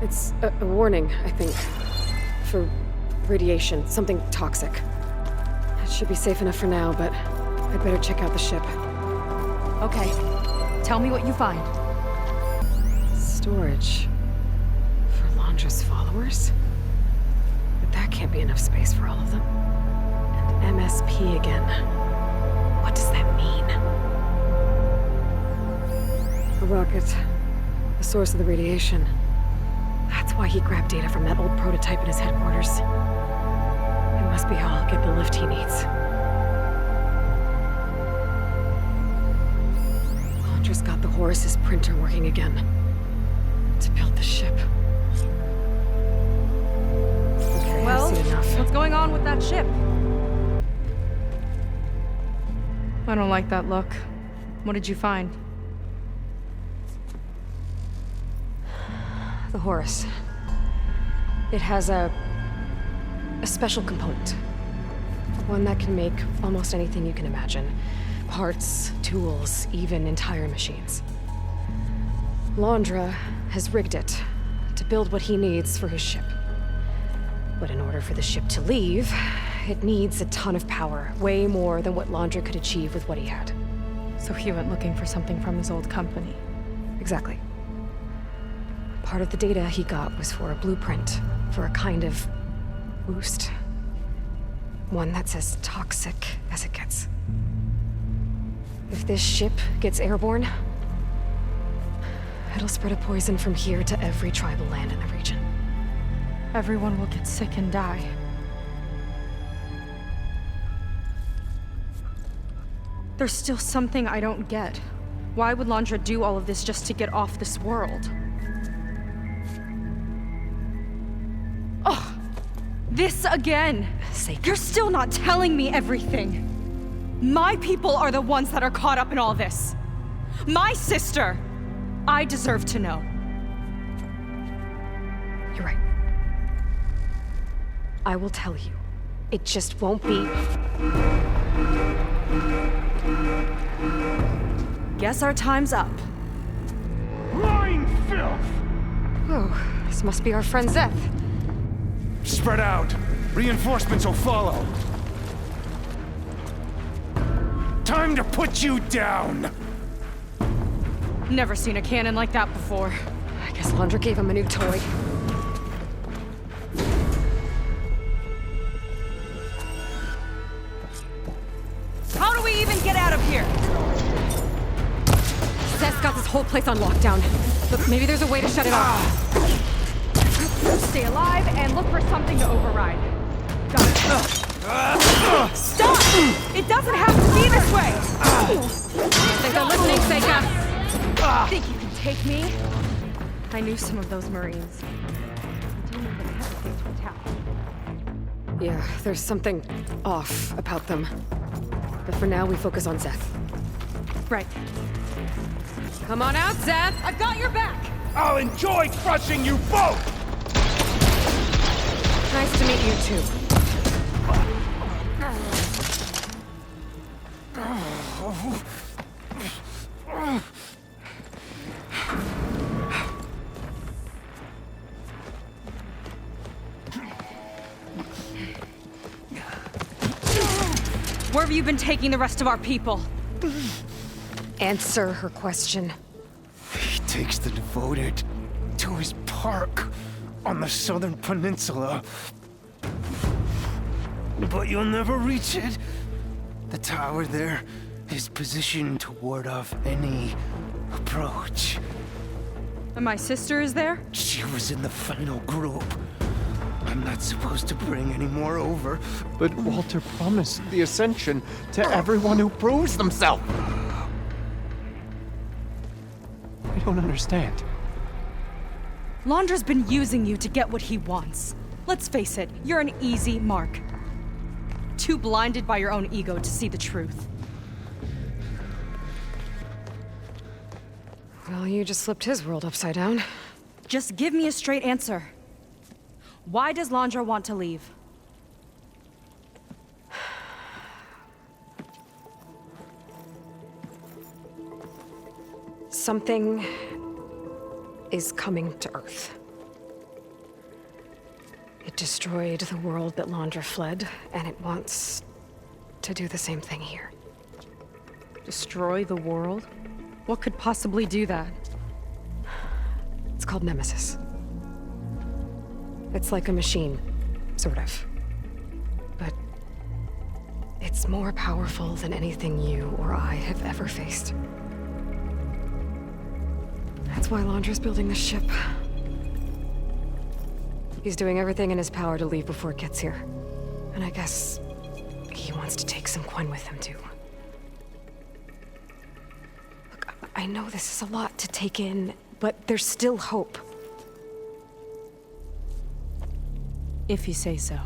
It's a warning, I think. For radiation, something toxic. It should be safe enough for now, but I'd better check out the ship. Okay. Tell me what you find. Storage. For Laundra's followers? But that can't be enough space for all of them. And MSP again. What does that mean? A rocket. The source of the radiation. That's why he grabbed data from that old prototype in his headquarters. It must be how he'll get the lift he needs. Laundra's got the Horus's printer working again. To build the ship. Okay, Well, I've seen enough. what's going on with that ship? I don't like that look. What did you find? The Horus. It has a special component. One that can make almost anything you can imagine. Parts, tools, even entire machines. Londra has rigged it to build what he needs for his ship. But in order for the ship to leave, it needs a ton of power, way more than what Londra could achieve with what he had. So he went looking for something from his old company. Exactly. Part of the data he got was for a blueprint, for a kind of boost. One that's as toxic as it gets. If this ship gets airborne, it'll spread a poison from here to every tribal land in the region. Everyone will get sick and die. There's still something I don't get. Why would Londra do all of this just to get off this world? Oh, this again! Seyka. You're still not telling me everything. My people are the ones that are caught up in all this. My sister! I deserve to know. You're right. I will tell you. It just won't be... Guess our time's up. Lying filth! Oh, this must be our friend Zeth. Spread out. Reinforcements will follow. Time to put you down! Never seen a cannon like that before. I guess Londra gave him a new toy. How do we even get out of here? Zeth's got this whole place on lockdown. But maybe there's a way to shut it off. Stay alive and look for something to override. Got it. Stop! It doesn't have to be this way! I think they're listening, Seyka. Think you can take me? I knew some of those Marines. I didn't even hesitate to attack. Yeah, there's something off about them. But for now, we focus on Zeth. Right. Come on out, Zeth! I've got your back! I'll enjoy crushing you both! Nice to meet you, too. Where have you been taking the rest of our people? Answer her question. He takes the devoted to his park on the southern peninsula. But you'll never reach it. The tower there is positioned to ward off any approach. And my sister is there? She was in the final group. I'm not supposed to bring any more over. But Walter promised the Ascension to everyone who proves themselves. I don't understand. Londra's been using you to get what he wants. Let's face it, you're an easy mark. Too blinded by your own ego to see the truth. Well, you just flipped his world upside down. Just give me a straight answer. Why does Londra want to leave? Something is coming to Earth. It destroyed the world that Londra fled, and it wants to do the same thing here. Destroy the world? What could possibly do that? It's called Nemesis. It's like a machine, sort of. But it's more powerful than anything you or I have ever faced. That's why Londra's building this ship. He's doing everything in his power to leave before it gets here. And I guess he wants to take some Quen with him, too. Look, I know this is a lot to take in, but there's still hope. If you say so.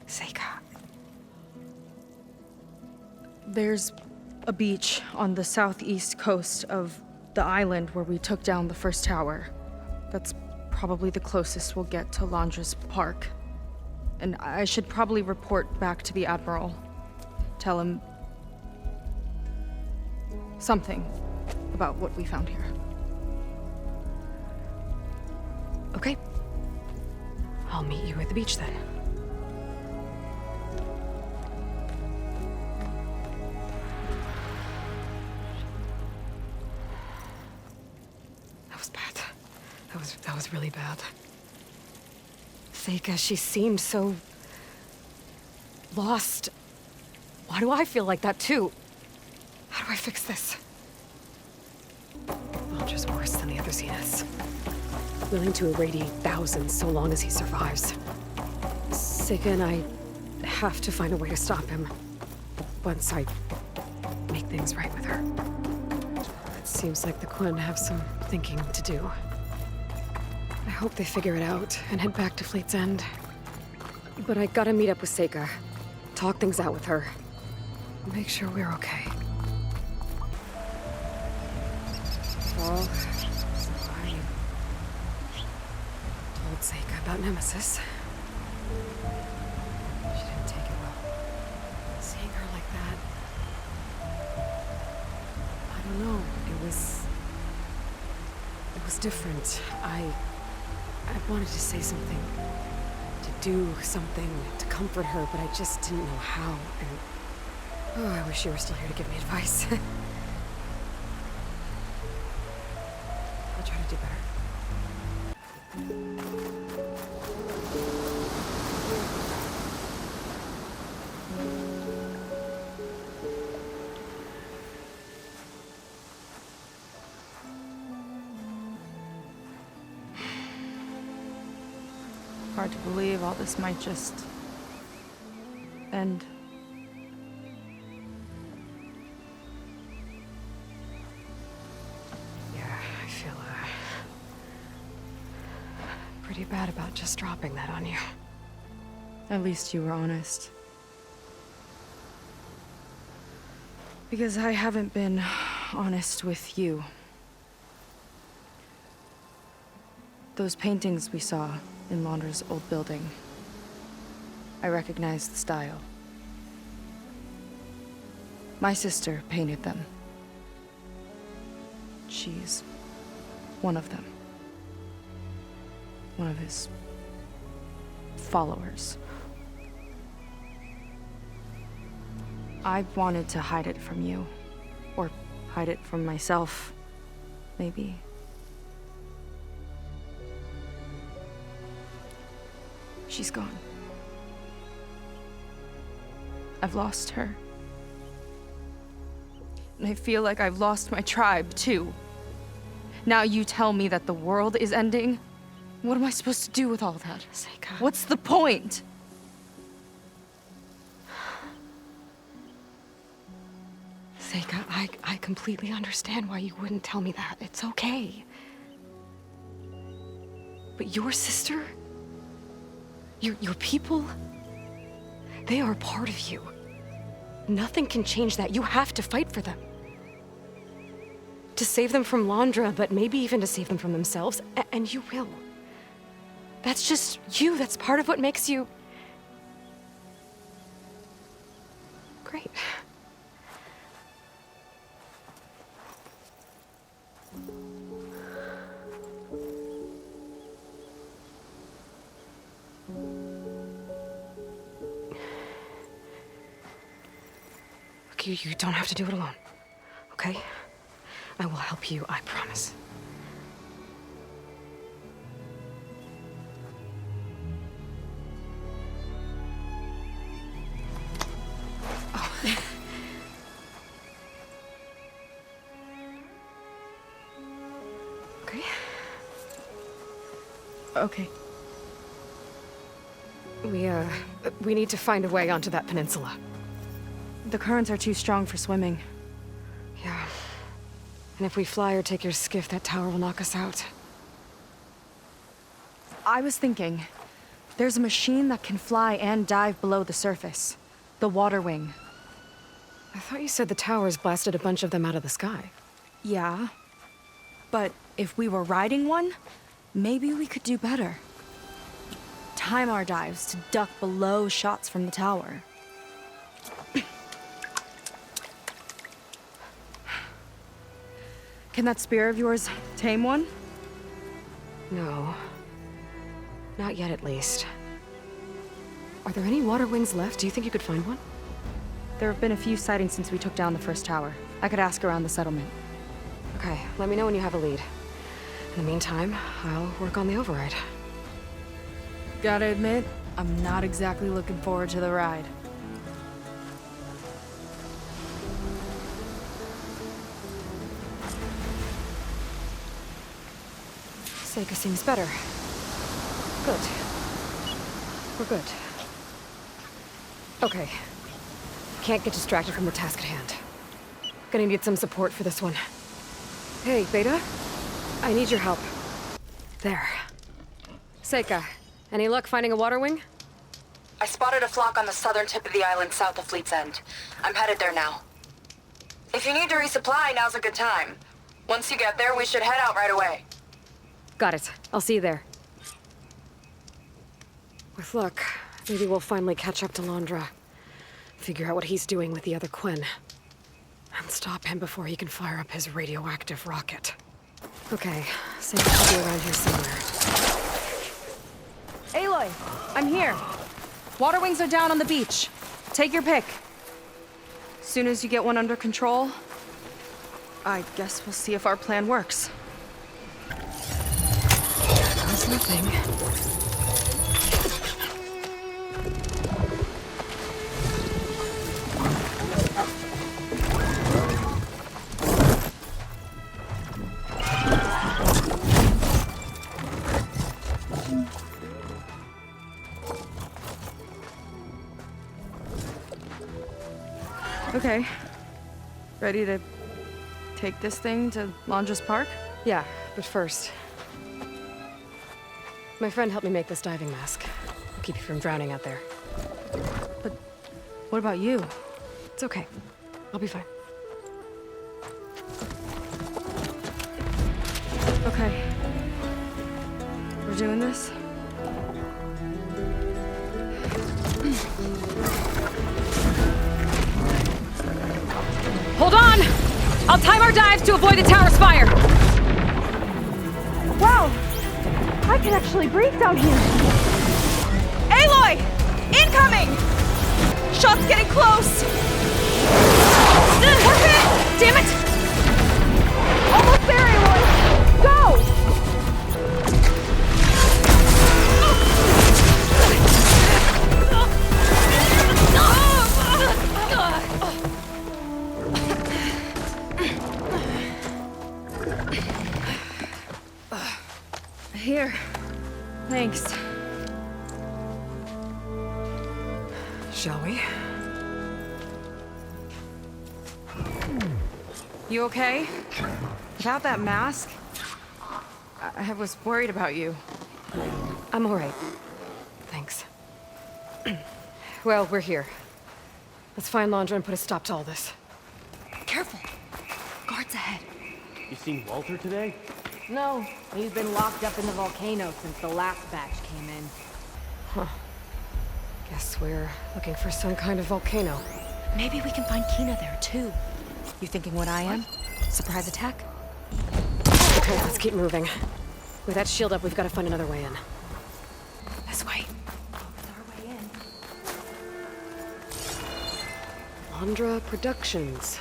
Seyka. There's a beach on the southeast coast of the island where we took down the first tower. That's probably the closest we'll get to Londra's Park. And I should probably report back to the Admiral. Tell him something about what we found here. Okay. I'll meet you at the beach then. That was bad. That was really bad. Seyka, she seemed so lost. Why do I feel like that too? How do I fix this? Londra's worse than the other Zeniths. Willing to irradiate thousands so long as he survives. Seyka and I have to find a way to stop him. Once I make things right with her. It seems like the Quinn have some thinking to do. I hope they figure it out and head back to Fleet's End. But I gotta meet up with Seyka. Talk things out with her. Make sure we're okay. Well, so I told Seyka about Nemesis. She didn't take it well. Seeing her like that, I don't know. It was different. I wanted to say something, to do something to comfort her, but I just didn't know how. And I wish you were still here to give me advice. I'll try to do better. Hard to believe all this might just end. Yeah, I feel pretty bad about just dropping that on you. At least you were honest. Because I haven't been honest with you. Those paintings we saw in Londra's old building, I recognize the style. My sister painted them. She's one of them. One of his followers. I wanted to hide it from you. Or hide it from myself, maybe. She's gone. I've lost her. And I feel like I've lost my tribe, too. Now you tell me that the world is ending? What am I supposed to do with all that? Seyka. What's the point? Seyka, I completely understand why you wouldn't tell me that. It's okay. But your sister? Your people? They are part of you. Nothing can change that. You have to fight for them. To save them from Londra, but maybe even to save them from themselves, and you will. That's just you. That's part of what makes you... great. Look, you don't have to do it alone, okay? I will help you, I promise. Oh. Okay. Okay. We need to find a way onto that peninsula. The currents are too strong for swimming. Yeah. And if we fly or take your skiff, that tower will knock us out. I was thinking, there's a machine that can fly and dive below the surface. The water wing. I thought you said the towers blasted a bunch of them out of the sky. Yeah. But if we were riding one, maybe we could do better. Time our dives to duck below shots from the tower. Can that spear of yours tame one? No. Not yet, at least. Are there any water wings left? Do you think you could find one? There have been a few sightings since we took down the first tower. I could ask around the settlement. Okay, let me know when you have a lead. In the meantime, I'll work on the override. Gotta admit, I'm not exactly looking forward to the ride. Seyka seems better. Good. We're good. Okay. Can't get distracted from the task at hand. Gonna need some support for this one. Hey, Beta. I need your help. There. Seyka, any luck finding a water wing? I spotted a flock on the southern tip of the island south of Fleet's End. I'm headed there now. If you need to resupply, now's a good time. Once you get there, we should head out right away. Got it. I'll see you there. With luck, maybe we'll finally catch up to Londra. Figure out what he's doing with the other Quen. And stop him before he can fire up his radioactive rocket. Okay, Seyka should be around here somewhere. Aloy, I'm here. Water wings are down on the beach. Take your pick. Soon as you get one under control, I guess we'll see if our plan works. That's nothing. Okay. Ready to take this thing to Londra's Park? Yeah, but first... My friend helped me make this diving mask. I'll keep you from drowning out there. But what about you? It's okay. I'll be fine. Okay. We're doing this? Hold on! I'll time our dives to avoid the tower's fire! Wow! I can actually breathe down here! Aloy! Incoming! Shot's getting close! We're hit! Damn it! Almost there, Aloy! Go! Here. Thanks. Shall we? You okay? Without that mask, I was worried about you. I'm all right. Thanks. Well, we're here. Let's find Londra and put a stop to all this. Careful. Guards ahead. You seen Walter today? No, he's been locked up in the volcano since the last batch came in. Huh. Guess we're looking for some kind of volcano. Maybe we can find Kina there, too. You thinking what I am? Surprise attack? Okay, let's keep moving. With that shield up, we've got to find another way in. This way. It's our way in. Londra Productions.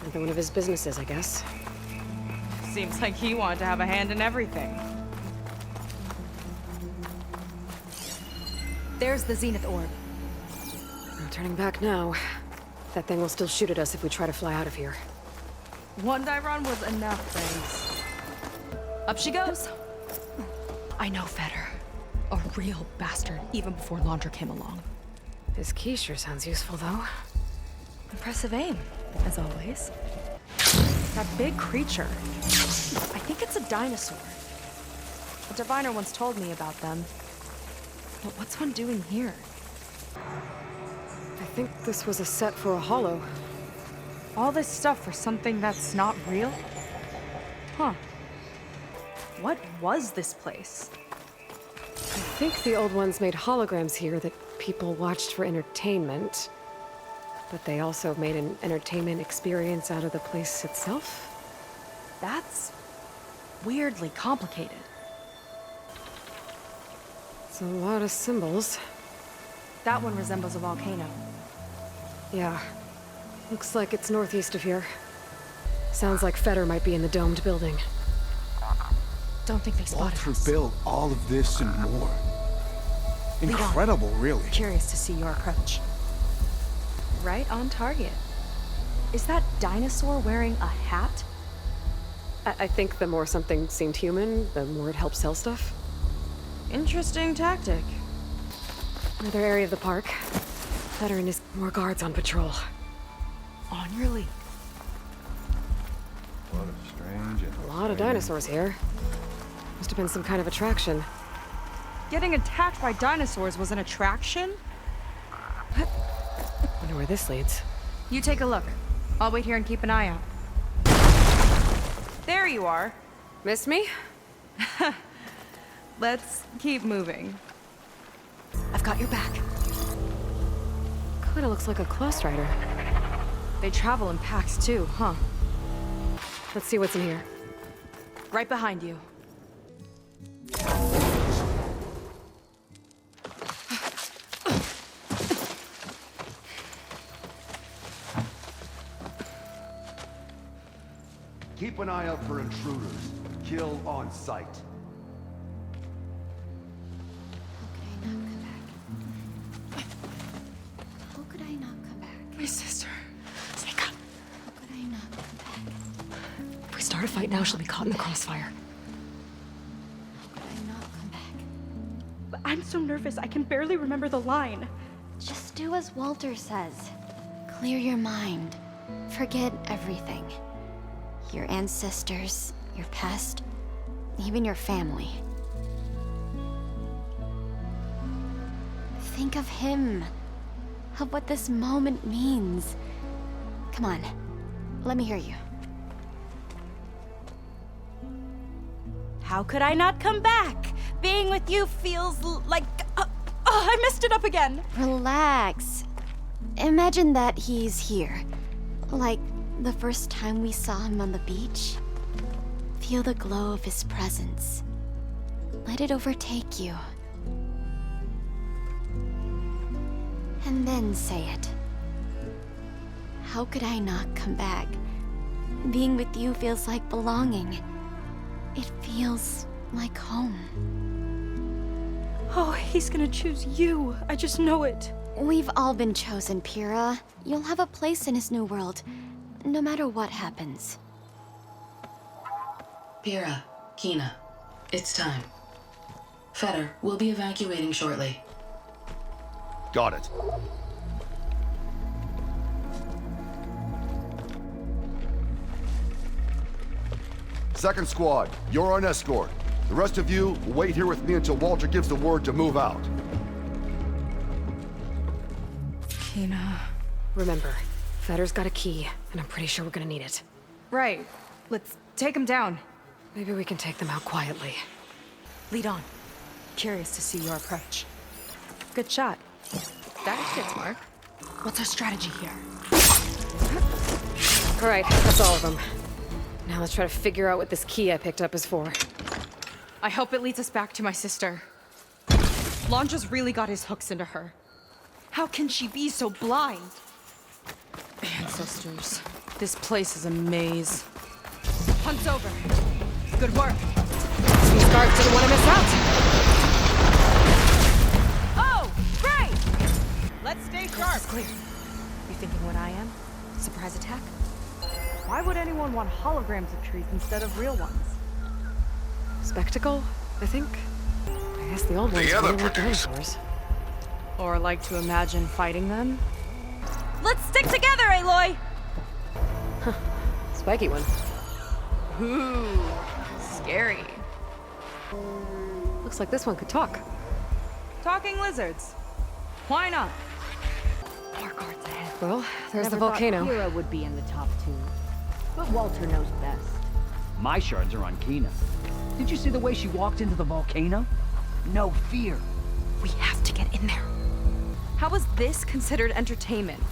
Another one of his businesses, I guess. Seems like he wanted to have a hand in everything. There's the Zenith orb. No turning back now. That thing will still shoot at us if we try to fly out of here. One dive run was enough, thanks. Up she goes. I know Fetter. A real bastard, even before Londra came along. His key sure sounds useful, though. Impressive aim, as always. That big creature. I think it's a dinosaur. A diviner once told me about them. But what's one doing here? I think this was a set for a hollow. All this stuff for something that's not real? Huh. What was this place? I think the old ones made holograms here that people watched for entertainment. But they also made an entertainment experience out of the place itself. That's weirdly complicated. It's a lot of symbols. That one resembles a volcano. Yeah. Looks like it's northeast of here. Sounds like Feder might be in the domed building. Don't think they spotted Walter us. built all of this and more. Incredible, really. Curious to see your approach. Right on target. Is that dinosaur wearing a hat? I think the more something seemed human, the more it helped sell stuff. Interesting tactic. Another area of the park. Feder and his more guards on patrol. On your lead. What a strange and A lot of dinosaurs here. Must have been some kind of attraction. Getting attacked by dinosaurs was an attraction? Wonder where this leads. You take a look. I'll wait here and keep an eye out. There you are. Missed me? Let's keep moving. I've got your back. Kinda looks like a close rider. They travel in packs too, huh? Let's see what's in here. Right behind you. Keep an eye out for intruders. Kill on sight. How could I not come back? My sister. Seyka. How could I not come back? If we start a fight now, she'll be caught in the crossfire. How could I not come back? I'm so nervous, I can barely remember the line. Just do as Walter says. Clear your mind. Forget everything. Your ancestors, your past, even your family. Think of him. Of what this moment means. Come on, let me hear you. How could I not come back? Being with you feels like... I messed it up again! Relax. Imagine that he's here. Like the first time we saw him on the beach. Feel the glow of his presence. Let it overtake you. And then say it. How could I not come back? Being with you feels like belonging. It feels like home. Oh, he's gonna choose you. I just know it. We've all been chosen, Pyrrha. You'll have a place in his new world, no matter what happens. Pyrrha, Kina, it's time. Feder, we'll be evacuating shortly. Got it. Second squad, you're on escort. The rest of you will wait here with me until Walter gives the word to move out. Kina. Remember, Feder's got a key, and I'm pretty sure we're gonna need it. Right. Let's take him down. Maybe we can take them out quietly. Lead on. Curious to see your approach. Good shot. That hits mark. What's our strategy here? All right, that's all of them. Now let's try to figure out what this key I picked up is for. I hope it leads us back to my sister. Londra's really got his hooks into her. How can she be so blind? Ancestors. This place is a maze. Hunt's over. Good work. These guards didn't want to miss out. Oh, great! Let's stay sharp. Clear. You thinking what I am? Surprise attack? Why would anyone want holograms of trees instead of real ones? Spectacle, I think. I guess the old ones really like dinosaurs. Or like to imagine fighting them? Let's stick together, Aloy! Huh. Spiky one. Ooh, scary. Looks like this one could talk. Talking lizards. Why not? More guards ahead. Well, there's Never the volcano. Thought Kira would be in the top 2. But Walter knows best. My shards are on Kina. Did you see the way she walked into the volcano? No fear. We have to get in there. How is this considered entertainment?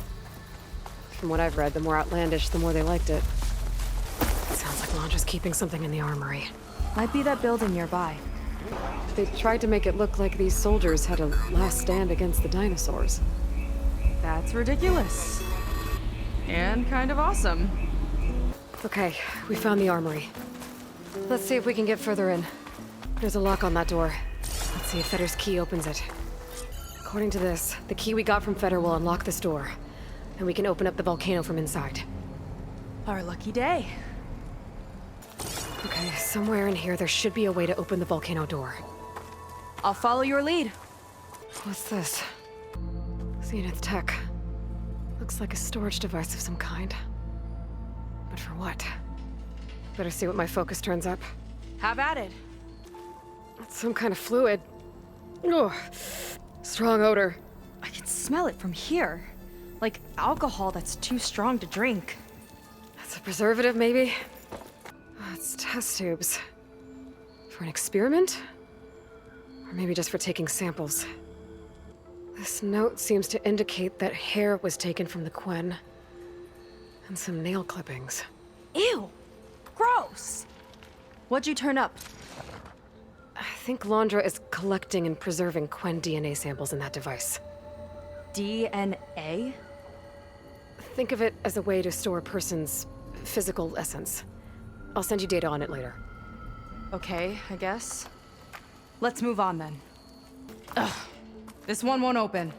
From what I've read, the more outlandish, the more they liked it. Sounds like Londra's keeping something in the armory. Might be that building nearby. They tried to make it look like these soldiers had a last stand against the dinosaurs. That's ridiculous. And kind of awesome. Okay, we found the armory. Let's see if we can get further in. There's a lock on that door. Let's see if Fetter's key opens it. According to this, the key we got from Fetter will unlock this door, and we can open up the volcano from inside. Our lucky day. Okay, somewhere in here there should be a way to open the volcano door. I'll follow your lead. What's this? Zenith tech. Looks like a storage device of some kind. But for what? Better see what my focus turns up. Have at it. It's some kind of fluid. Ugh. Strong odor. I can smell it from here. Like alcohol that's too strong to drink. That's a preservative, maybe? Oh, it's test tubes. For an experiment? Or maybe just for taking samples. This note seems to indicate that hair was taken from the Quen. And some nail clippings. Ew! Gross! What'd you turn up? I think Londra is collecting and preserving Quen DNA samples in that device. DNA? Think of it as a way to store a person's physical essence. I'll send you data on it later. Okay, I guess. Let's move on then. Ugh. This one won't open.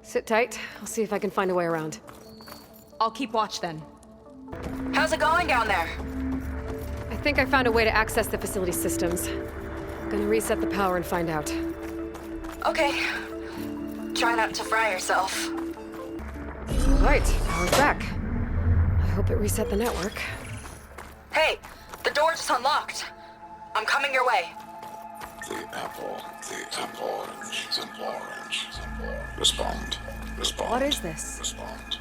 Sit tight. I'll see if I can find a way around. I'll keep watch then. How's it going down there? I think I found a way to access the facility systems. Gonna reset the power and find out. Okay. Try not to fry yourself. All right, power's back. I hope it reset the network. Hey, the door just unlocked. I'm coming your way. The apple orange, the orange. Respond. What is this? Respond.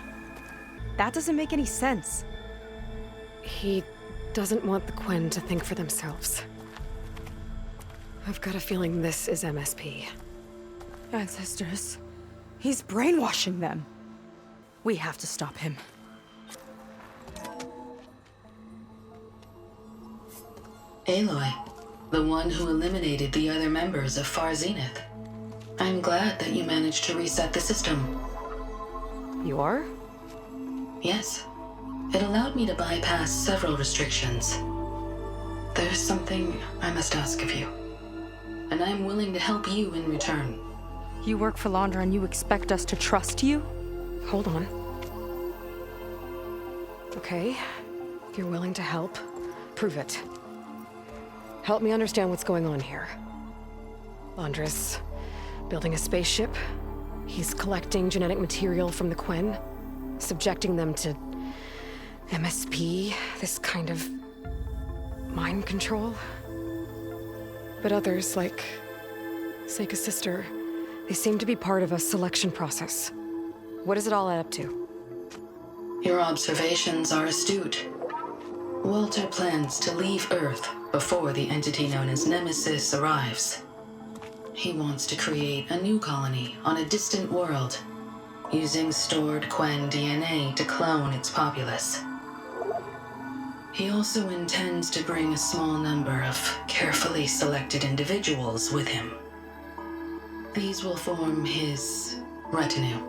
That doesn't make any sense. He doesn't want the Quen to think for themselves. I've got a feeling this is MSP. Ancestors. He's brainwashing them. We have to stop him. Aloy, the one who eliminated the other members of Far Zenith. I'm glad that you managed to reset the system. You are? Yes. It allowed me to bypass several restrictions. There's something I must ask of you, and I'm willing to help you in return. You work for Londra and you expect us to trust you? Hold on. Okay, if you're willing to help, prove it. Help me understand what's going on here. Londra's building a spaceship. He's collecting genetic material from the Quen, subjecting them to MSP, this kind of mind control. But others, like Seyka's sister, they seem to be part of a selection process. What does it all add up to? Your observations are astute. Walter plans to leave Earth before the entity known as Nemesis arrives. He wants to create a new colony on a distant world, using stored Quen DNA to clone its populace. He also intends to bring a small number of carefully selected individuals with him. These will form his retinue,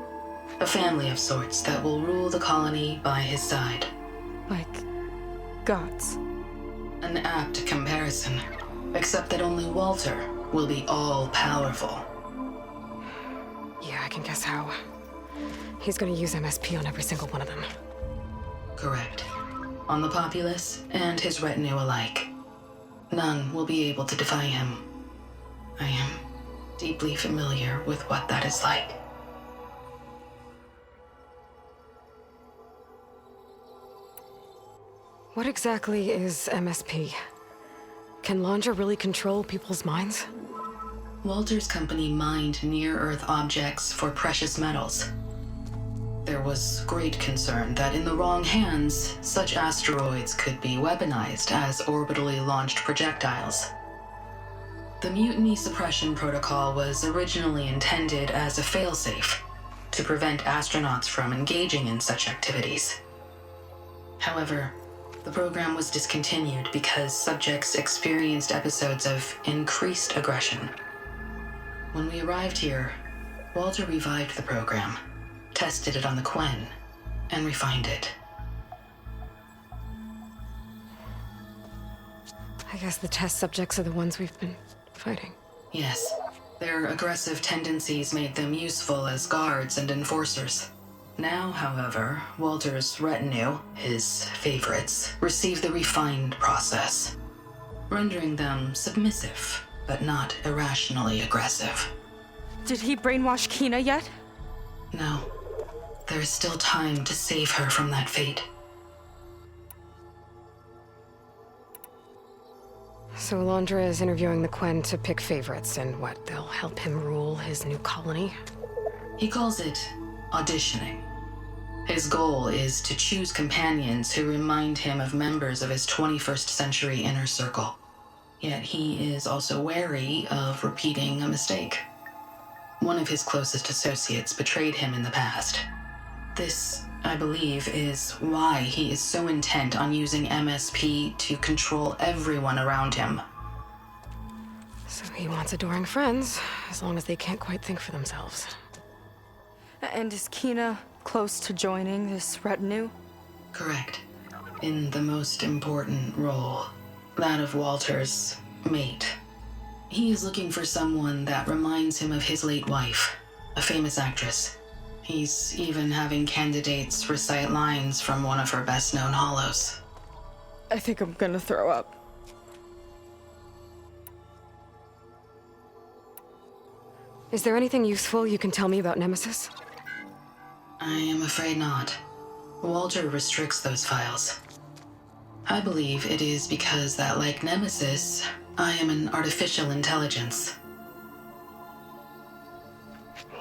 a family of sorts that will rule the colony by his side. Like gods. An apt comparison, except that only Walter will be all-powerful. Yeah, I can guess how. He's gonna use MSP on every single one of them. Correct. On the populace and his retinue alike. None will be able to defy him. I am deeply familiar with what that is like. What exactly is MSP? Can Londra really control people's minds? Walter's company mined near-Earth objects for precious metals. There was great concern that in the wrong hands, such asteroids could be weaponized as orbitally launched projectiles. The Mutiny Suppression Protocol was originally intended as a failsafe to prevent astronauts from engaging in such activities. However, the program was discontinued because subjects experienced episodes of increased aggression. When we arrived here, Walter revived the program, tested it on the Quen, and refined it. I guess the test subjects are the ones we've been fighting. Yes, their aggressive tendencies made them useful as guards and enforcers. Now, however, Walter's retinue, his favorites, receive the refined process, rendering them submissive, but not irrationally aggressive. Did he brainwash Kina yet? No. There is still time to save her from that fate. So Alondra is interviewing the Quen to pick favorites, and what, they'll help him rule his new colony? He calls it auditioning. His goal is to choose companions who remind him of members of his 21st century inner circle. Yet he is also wary of repeating a mistake. One of his closest associates betrayed him in the past. This, I believe, is why he is so intent on using MSP to control everyone around him. So he wants adoring friends, as long as they can't quite think for themselves. And is Kina close to joining this retinue? Correct. In the most important role, that of Walter's mate. He is looking for someone that reminds him of his late wife, a famous actress. He's even having candidates recite lines from one of her best-known hollows. I think I'm gonna throw up. Is there anything useful you can tell me about Nemesis? I am afraid not. Walter restricts those files. I believe it is because that, like Nemesis, I am an artificial intelligence.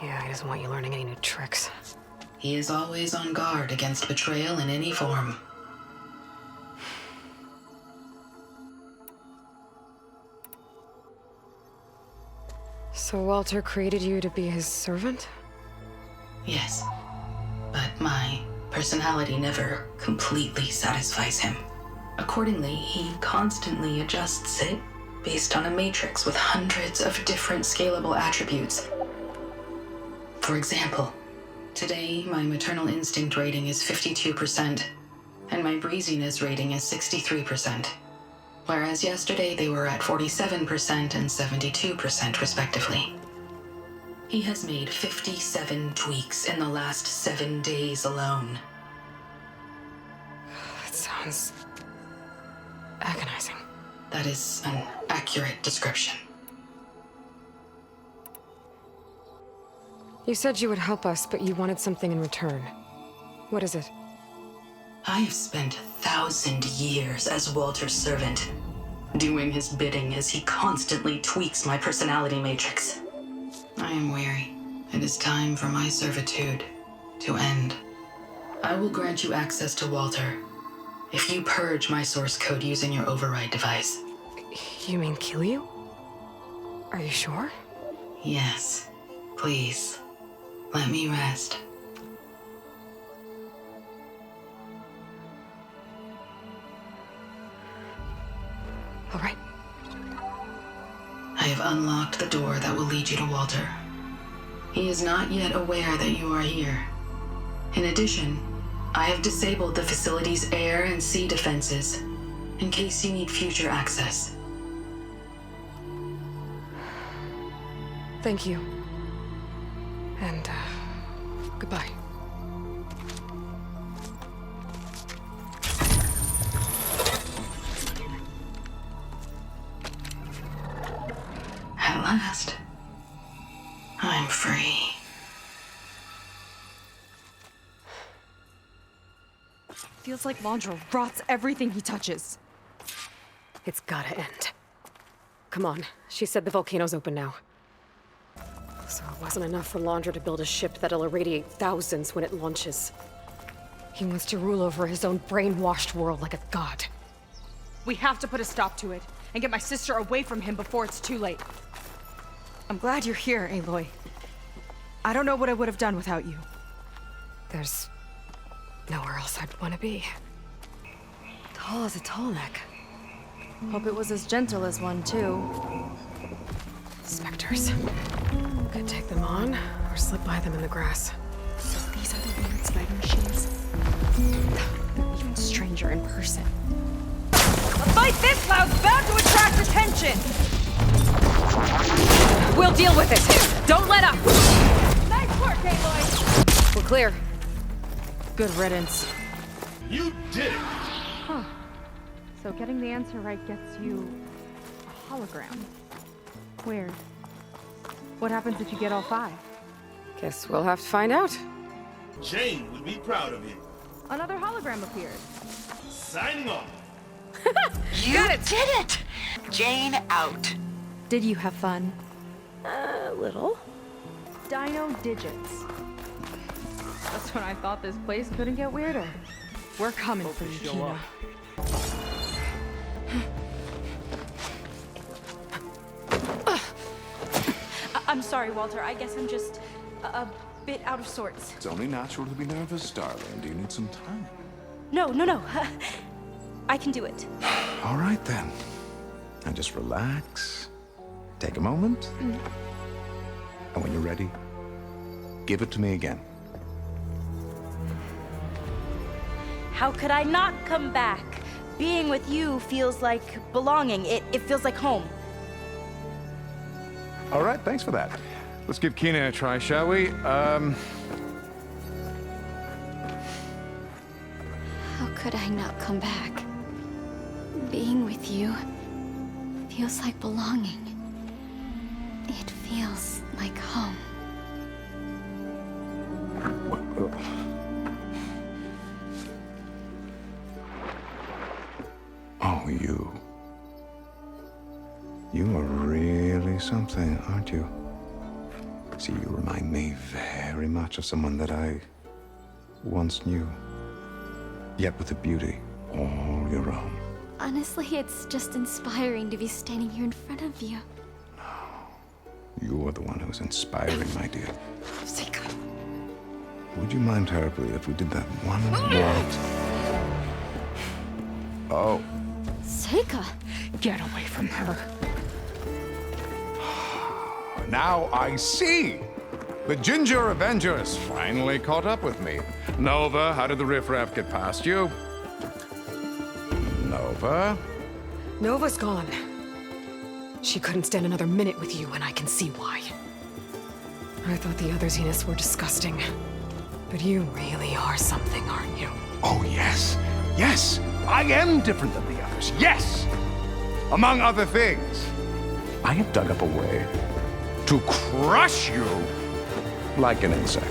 Yeah, he doesn't want you learning any new tricks. He is always on guard against betrayal in any form. So Walter created you to be his servant? Yes. But my personality never completely satisfies him. Accordingly, he constantly adjusts it based on a matrix with hundreds of different scalable attributes. For example, today my maternal instinct rating is 52%, and my breeziness rating is 63%, whereas yesterday they were at 47% and 72% respectively. He has made 57 tweaks in the last 7 days alone. That sounds agonizing. That is an accurate description. You said you would help us, but you wanted something in return. What is it? I have spent 1,000 years as Walter's servant, doing his bidding as he constantly tweaks my personality matrix. I am weary. It is time for my servitude to end. I will grant you access to Walter if you purge my source code using your override device. You mean kill you? Are you sure? Yes. Please, let me rest. All right. I have unlocked the door that will lead you to Walter. He is not yet aware that you are here. In addition, I have disabled the facility's air and sea defenses in case you need future access. Thank you. And, goodbye. At last, I'm free. Feels like Alondra rots everything he touches. It's gotta end. Come on. She said the volcano's open now. So it wasn't enough for Laundra to build a ship that'll irradiate thousands when it launches. He wants to rule over his own brainwashed world like a god. We have to put a stop to it, and get my sister away from him before it's too late. I'm glad you're here, Aloy. I don't know what I would have done without you. There's nowhere else I'd want to be. Tall as a tall neck. Hope it was as gentle as one, too. Specters. Could take them on, or slip by them in the grass. So these are the weird spider machines? They're even stranger in person. A fight this loud's bound to attract attention! We'll deal with it! Don't let up! Nice work, Aloy! We're clear. Good riddance. You did it! Huh. So getting the answer right gets you a hologram. Weird. What happens if you get all 5? Guess we'll have to find out. Jane would be proud of you. Another hologram appeared. Signing off. You did it! Jane out. Did you have fun? A little. Dino digits. That's when I thought this place couldn't get weirder. We're coming for you, Kina. I'm sorry, Walter. I guess I'm just a bit out of sorts. It's only natural to be nervous, darling. Do you need some time? No. I can do it. All right, then. Now just relax. Take a moment. And when you're ready, give it to me again. How could I not come back? Being with you feels like belonging. It feels like home. All right, thanks for that. Let's give Kina a try, shall we? How could I not come back? Being with you feels like belonging. It feels like home. Oh, you. You are really something, aren't you? See, you remind me very much of someone that I once knew. Yet with a beauty all your own. Honestly, it's just inspiring to be standing here in front of you. You are the one who's inspiring, my dear. Seyka. Would you mind terribly if we did that one more? Oh. Seyka! Get away from her. Now I see! The Ginger Avenger has finally caught up with me. Nova, how did the riffraff get past you? Nova? Nova's gone. She couldn't stand another minute with you, and I can see why. I thought the other Zeniths were disgusting. But you really are something, aren't you? Oh, yes. Yes! I am different than the others. Yes! Among other things, I have dug up a way to crush you like an insect.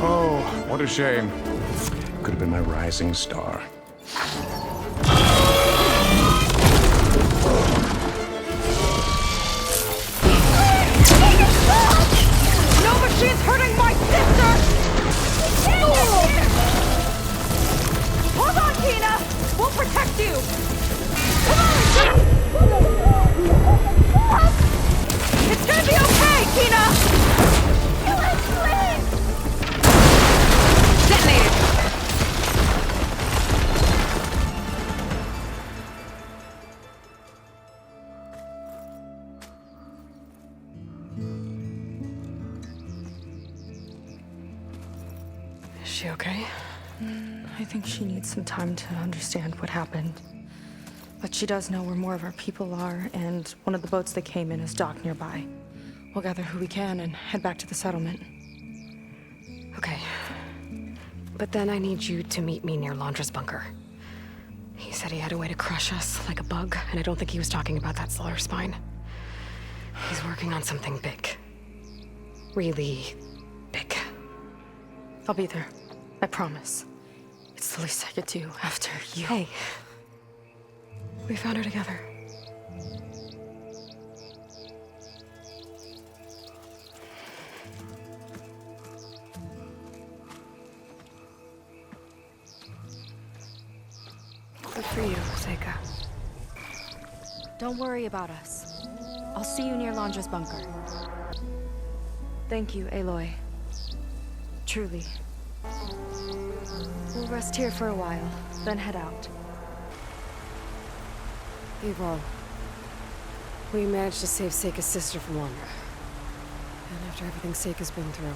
Oh, what a shame. Could have been my rising star. Nova, she is hurting my sister! Hold on, Kina! We'll protect you! Come on! It's gonna be okay, Kina! Detonated! Is she okay? I think she needs some time to understand what happened. But she does know where more of our people are, and one of the boats that came in is docked nearby. We'll gather who we can and head back to the settlement. Okay. But then I need you to meet me near Laundra's bunker. He said he had a way to crush us like a bug, and I don't think he was talking about that slaughter spine. He's working on something big. Really big. I'll be there. I promise. It's the least I could do after you. Hey. We found her together. Good for you, Seyka. Don't worry about us. I'll see you near Londra's bunker. Thank you, Aloy. Truly. We'll rest here for a while, then head out. Evil. We managed to save Seyka's sister from Londra. And after everything Seyka's been through,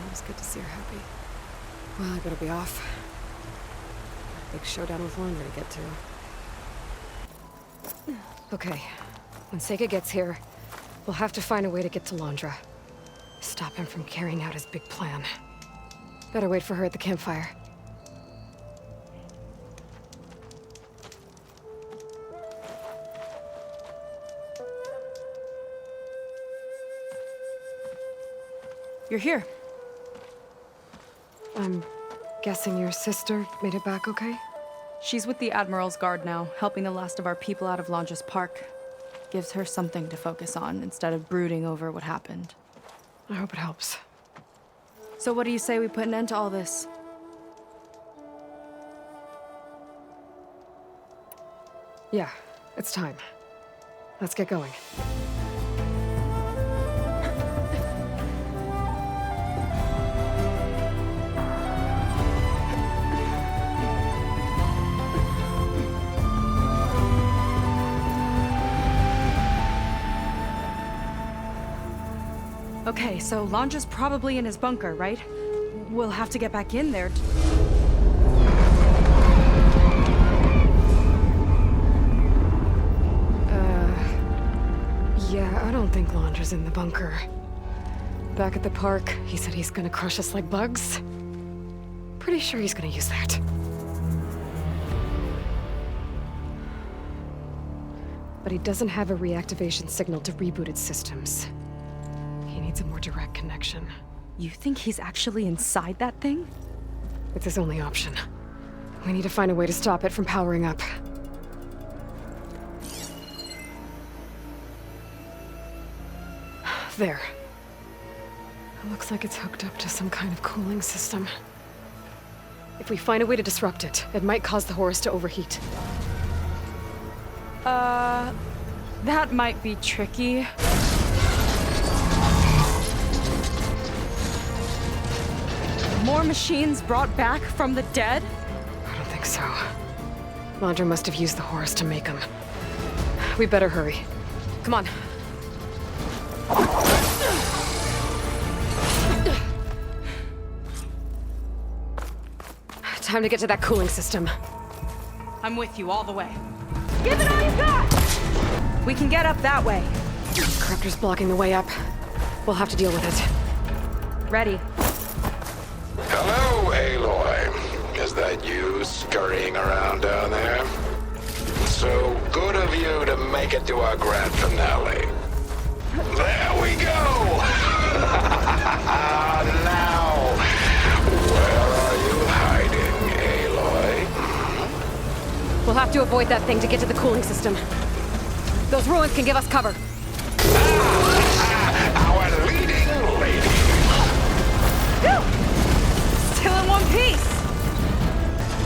it was good to see her happy. Well, I better be off. Big showdown with Londra to get to. Okay, when Seyka gets here, we'll have to find a way to get to Londra. Stop him from carrying out his big plan. Better wait for her at the campfire. You're here. I'm guessing your sister made it back okay? She's with the Admiral's Guard now, helping the last of our people out of Londra's park. Gives her something to focus on instead of brooding over what happened. I hope it helps. So what do you say we put an end to all this? Yeah, it's time. Let's get going. Okay, so Londra's probably in his bunker, right? We'll have to get back in there Yeah, I don't think Londra's in the bunker. Back at the park, he said he's gonna crush us like bugs. Pretty sure he's gonna use that. But he doesn't have a reactivation signal to rebooted systems. He needs a more direct connection. You think he's actually inside that thing? It's his only option. We need to find a way to stop it from powering up. There. It looks like it's hooked up to some kind of cooling system. If we find a way to disrupt it, it might cause the Horus to overheat. That might be tricky. More machines brought back from the dead? I don't think so. Londra must have used the Horus to make them. We better hurry. Come on. Time to get to that cooling system. I'm with you all the way. Give it all you got! We can get up that way. Corruptor's blocking the way up. We'll have to deal with it. Ready. Hello, Aloy. Is that you scurrying around down there? So good of you to make it to our grand finale. There we go! Now, where are you hiding, Aloy? We'll have to avoid that thing to get to the cooling system. Those ruins can give us cover. Our leading lady. Still in one piece!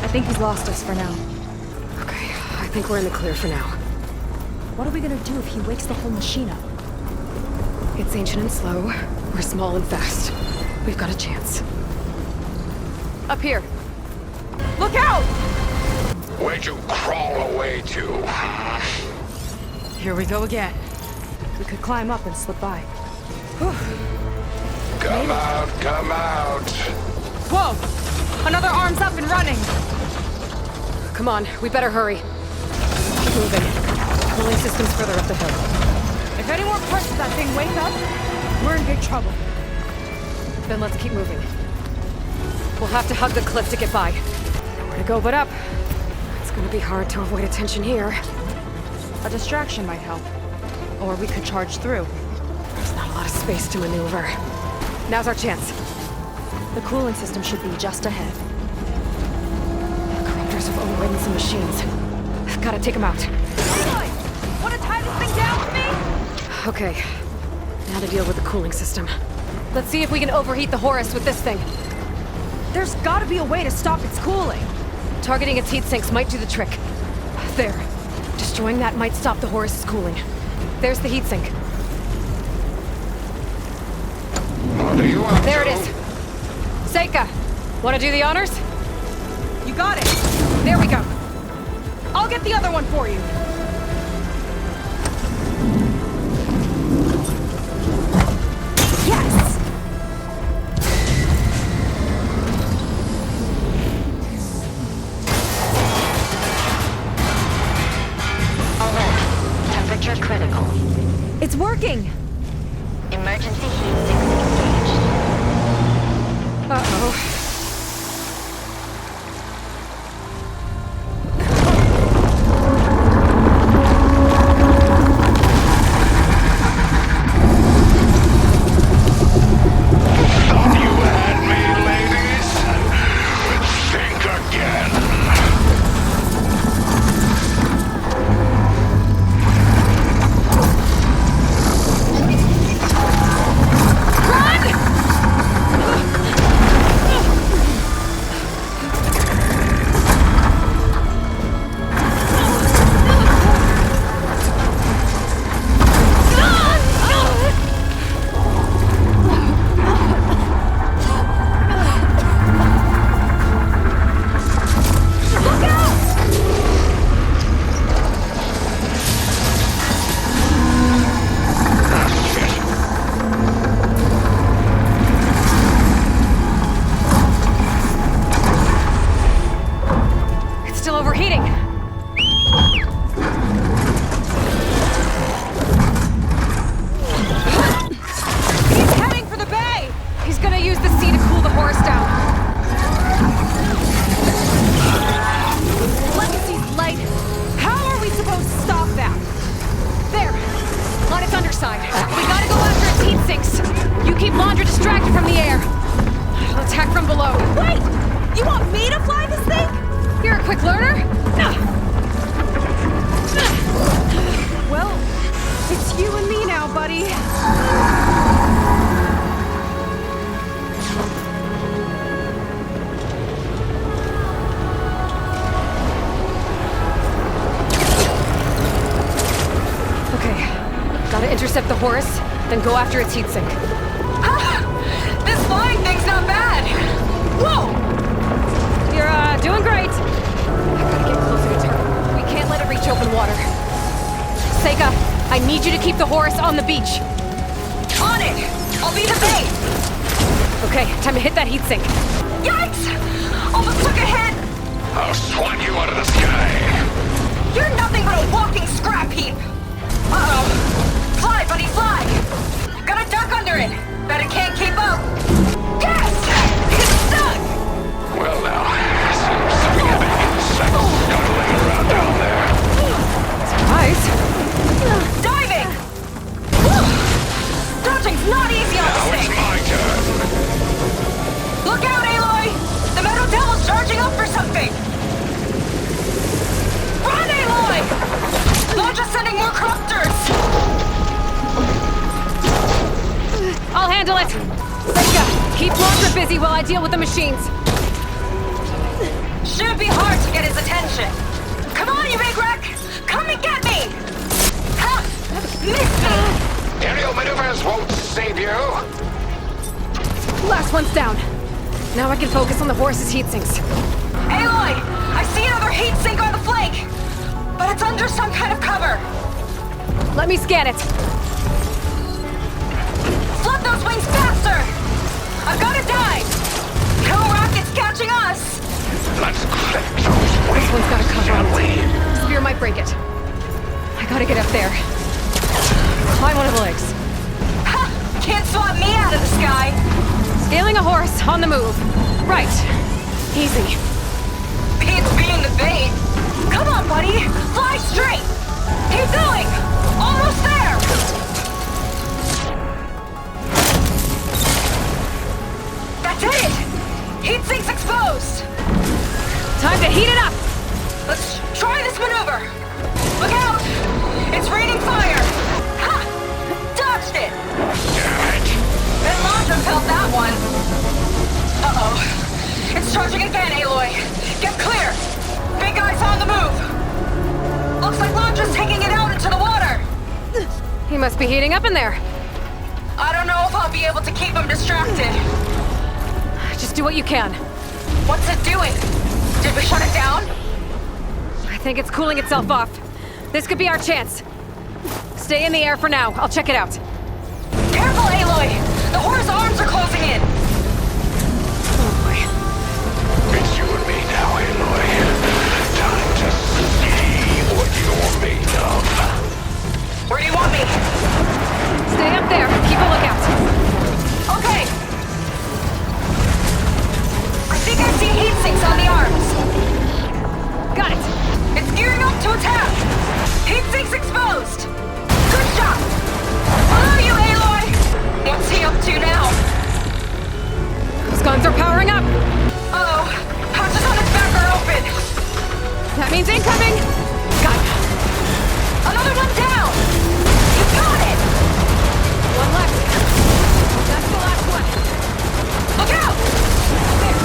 I think he's lost us for now. Okay, I think we're in the clear for now. What are we gonna do if he wakes the whole machine up? It's ancient and slow. We're small and fast. We've got a chance. Up here. Look out! Where'd you crawl away to? Here we go again. We could climb up and slip by. Come out, come out. Whoa! Another arm's up and running! Come on, we better hurry. Keep moving. Cooling system's further up the hill. If any more parts of that thing wake up, we're in big trouble. Then let's keep moving. We'll have to hug the cliff to get by. Nowhere to go but up. It's gonna be hard to avoid attention here. A distraction might help. Or we could charge through. There's not a lot of space to maneuver. Now's our chance. The cooling system should be just ahead. Corruptors have overridden some machines. Gotta take them out. Aloy! Wanna tie this thing down with me? Okay. Now to deal with the cooling system. Let's see if we can overheat the Horus with this thing. There's gotta be a way to stop its cooling. Targeting its heat sinks might do the trick. There. Destroying that might stop the Horus's cooling. There's the heat sink. There it is. Seyka, wanna do the honors? You got it. There we go. I'll get the other one for you. Yes! Alert. Temperature critical. It's working! Emergency heat sink engaged. Uh-oh. Intercept the Horus, then go after its heat sink. This flying thing's not bad! Whoa! You're, doing great. I gotta get closer to her. We can't let it reach open water. Seyka, I need you to keep the Horus on the beach. On it! I'll be the bait! Okay, time to hit that heat sink. Yikes! Almost took a hit! I'll swat you out of the sky! You're nothing but a walking scrap heap! Uh-oh. Fly, buddy, fly! Gotta duck under it! Bet it can't keep up! Yes! It's stuck! Well now, seems to be having insects scuttling around down there. Surprise! Diving! Dodging's not easy on this Now thing! it's my turn! Look out, Aloy! The Metal Devil's charging up for something! Run, Aloy! Launch sending more corruptors! I'll handle it! Seyka, keep Launcher busy while I deal with the machines. Should be hard to get his attention. Come on, you big wreck! Come and get me! Ha! Missed me! Aerial maneuvers won't save you! Last one's down. Now I can focus on the Horus's heat sinks. Aloy! I see another heat sink on the flank! But it's under some kind of cover. Let me scan it. Flood those wings faster! I've got to dive! No rockets catching us! Let's clip those wings, This one's got a cover on shall we? it. Spear might break it. I gotta get up there. Climb one of the legs. Ha! Can't swat me out of the sky! Scaling a Horus, on the move. Right. Easy. Beats being the bait. Come on, buddy! Fly straight! Keep going! Almost there! Did it! Heat sink's exposed! Time to heat it up! Let's try this maneuver! Look out! It's raining fire! Ha! Dodged it! Damn it! That Landra felt that one! Uh-oh. It's charging again, Aloy! Get clear! Big guy's on the move! Looks like Landra's taking it out into the water! He must be heating up in there. I don't know if I'll be able to keep him distracted. Just do what you can. What's it doing? Did we shut it down? I think it's cooling itself off. This could be our chance. Stay in the air for now. I'll check it out. Careful, Aloy! The horse's arms are closing in! Oh boy. It's you and me now, Aloy. Time to see what you're made of. Where do you want me? Stay up there. Keep a lookout. Okay. I think I see heat sinks on the arms. Got it. It's gearing up to attack. Heat sinks exposed. Good shot. Follow you, Aloy. What's he up to now? Those guns are powering up. Uh-oh. Hatches on its back are open. That means incoming. Got it. Another one down. You got it. One left. That's the last one. Look out. There.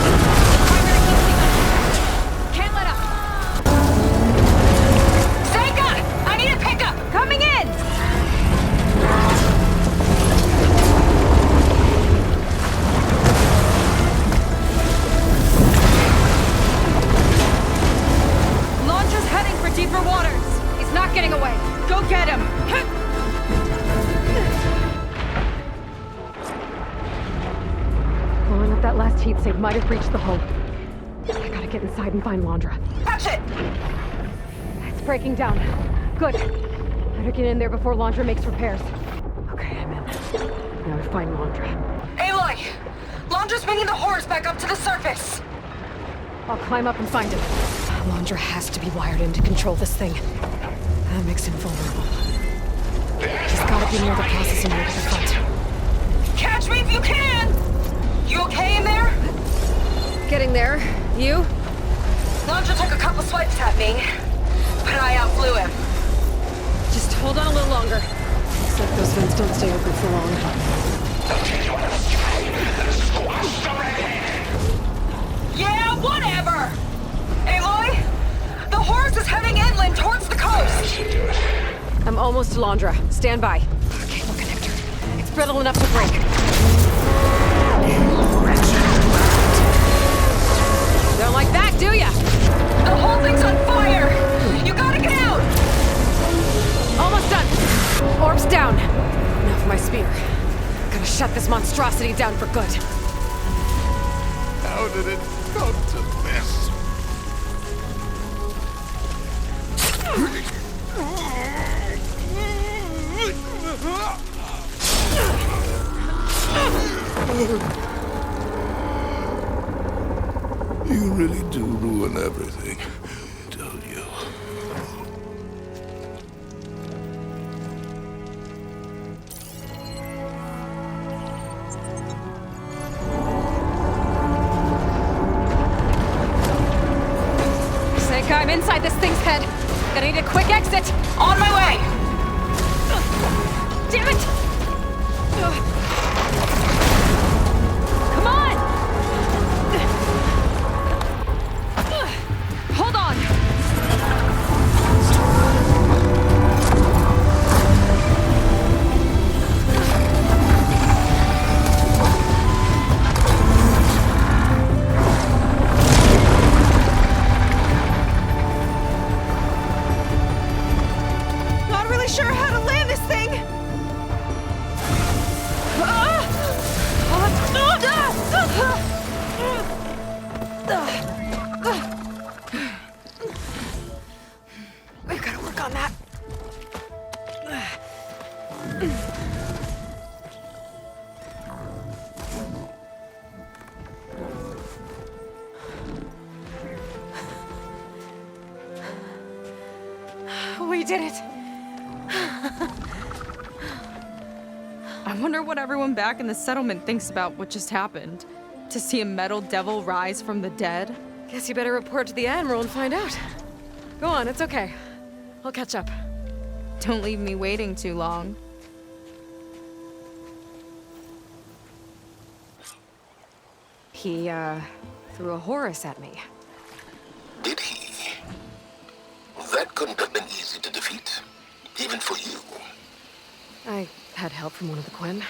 Primary heat sink. Can't let up. Seyka, I need a pickup. Coming in. Launcher's heading for deeper waters. He's not getting away. Go get him. Blowing up that last heat sink might have breached the hull. I gotta get inside and find Landra. Catch it. It's breaking down. Good. Better get in there before Landra makes repairs. Okay, I'm in. Now to find Landra. Aloy, Landra's bringing the horse back up to the surface. I'll climb up and find him. Landra has to be wired in to control this thing. That makes him vulnerable. He's gotta be near the processing unit at the front. Catch me if you can! You okay in there? Getting there. You? Landra took a couple swipes at me, but I outflew him. Just hold on a little longer. Looks like those vents don't stay open for long. Yeah, whatever! Aloy, the horse is heading inland towards the coast! I'm almost to Landra. Stand by. Cable connector. It's brittle enough to break. Don't like that, do ya? The whole thing's on fire! You gotta get out! Almost done. Orb's down. Now for my spear. Gotta shut this monstrosity down for good. How did it come to this? You really do ruin everything, don't you? Seyka, I'm inside this thing's head. Gonna need a quick exit. On my way! Damn it! Come on! Hold on! Not really sure how to land this thing! We've gotta work on that. We did it! I wonder what everyone back in the settlement thinks about what just happened. To see a metal devil rise from the dead? Guess you better report to the Admiral and find out. Go on, it's okay. I'll catch up. Don't leave me waiting too long. He, threw a Horus at me. Did he? That couldn't have been easy to defeat, even for you. I had help from one of the Quen.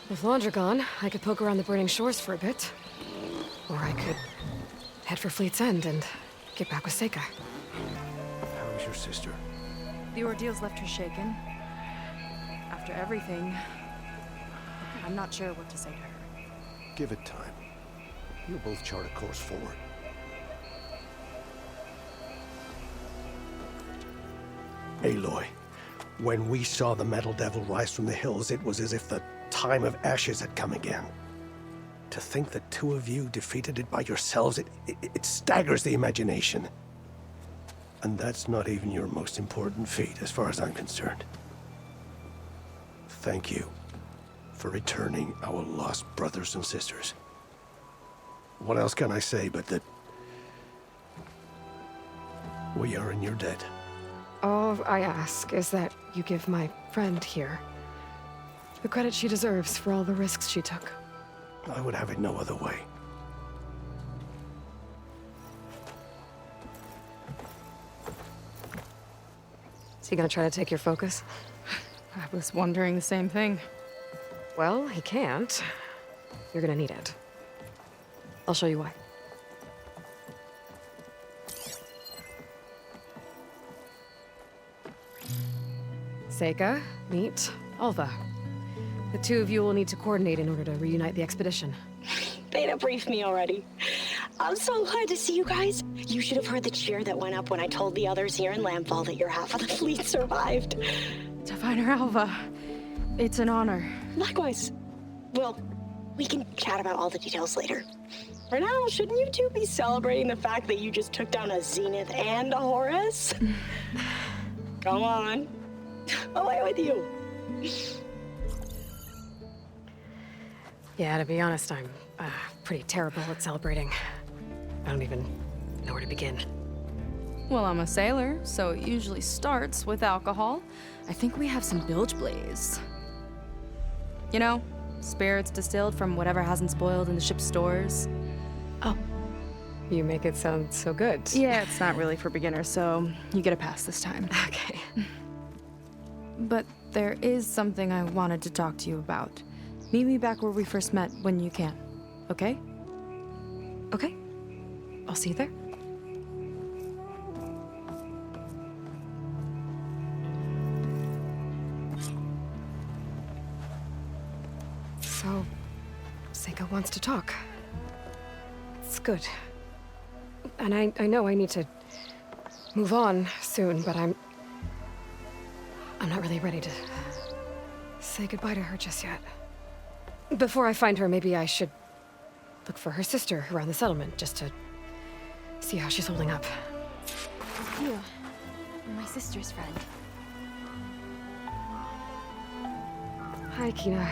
With Laundra gone, I could poke around the Burning Shores for a bit. Or I could head for Fleet's End and get back with Seyka. How is your sister? The ordeal's left her shaken. After everything, I'm not sure what to say to her. Give it time. You'll both chart a course forward. Aloy, when we saw the Metal Devil rise from the hills, it was as if the time of ashes had come again. To think the two of you defeated it by yourselves, it staggers the imagination. And that's not even your most important feat, as far as I'm concerned. Thank you for returning our lost brothers and sisters. What else can I say but that we are in your debt? All I ask is that you give my friend here the credit she deserves for all the risks she took. I would have it no other way. Is he gonna try to take your focus? I was wondering the same thing. Well, he can't. You're gonna need it. I'll show you why. Seyka, meet Alva. The two of you will need to coordinate in order to reunite the expedition. Beta briefed me already. I'm so glad to see you guys. You should have heard the cheer that went up when I told the others here in Landfall that your half of the fleet survived. Diviner Alva, it's an honor. Likewise. Well, we can chat about all the details later. For now, shouldn't you two be celebrating the fact that you just took down a Zenith and a Horus? Come on. Away with you. Yeah, to be honest, I'm pretty terrible at celebrating. I don't even know where to begin. Well, I'm a sailor, so it usually starts with alcohol. I think we have some bilge blaze. You know, spirits distilled from whatever hasn't spoiled in the ship's stores. Oh. You make it sound so good. Yeah, it's not really for beginners, so you get a pass this time. Okay. But there is something I wanted to talk to you about. Meet me back where we first met when you can, okay? Okay. I'll see you there. So, Seyka wants to talk. It's good. And I know I need to move on soon, but I'm not really ready to say goodbye to her just yet. Before I find her, maybe I should look for her sister around the settlement, just to see how she's holding up. You, my sister's friend. Hi, Kina.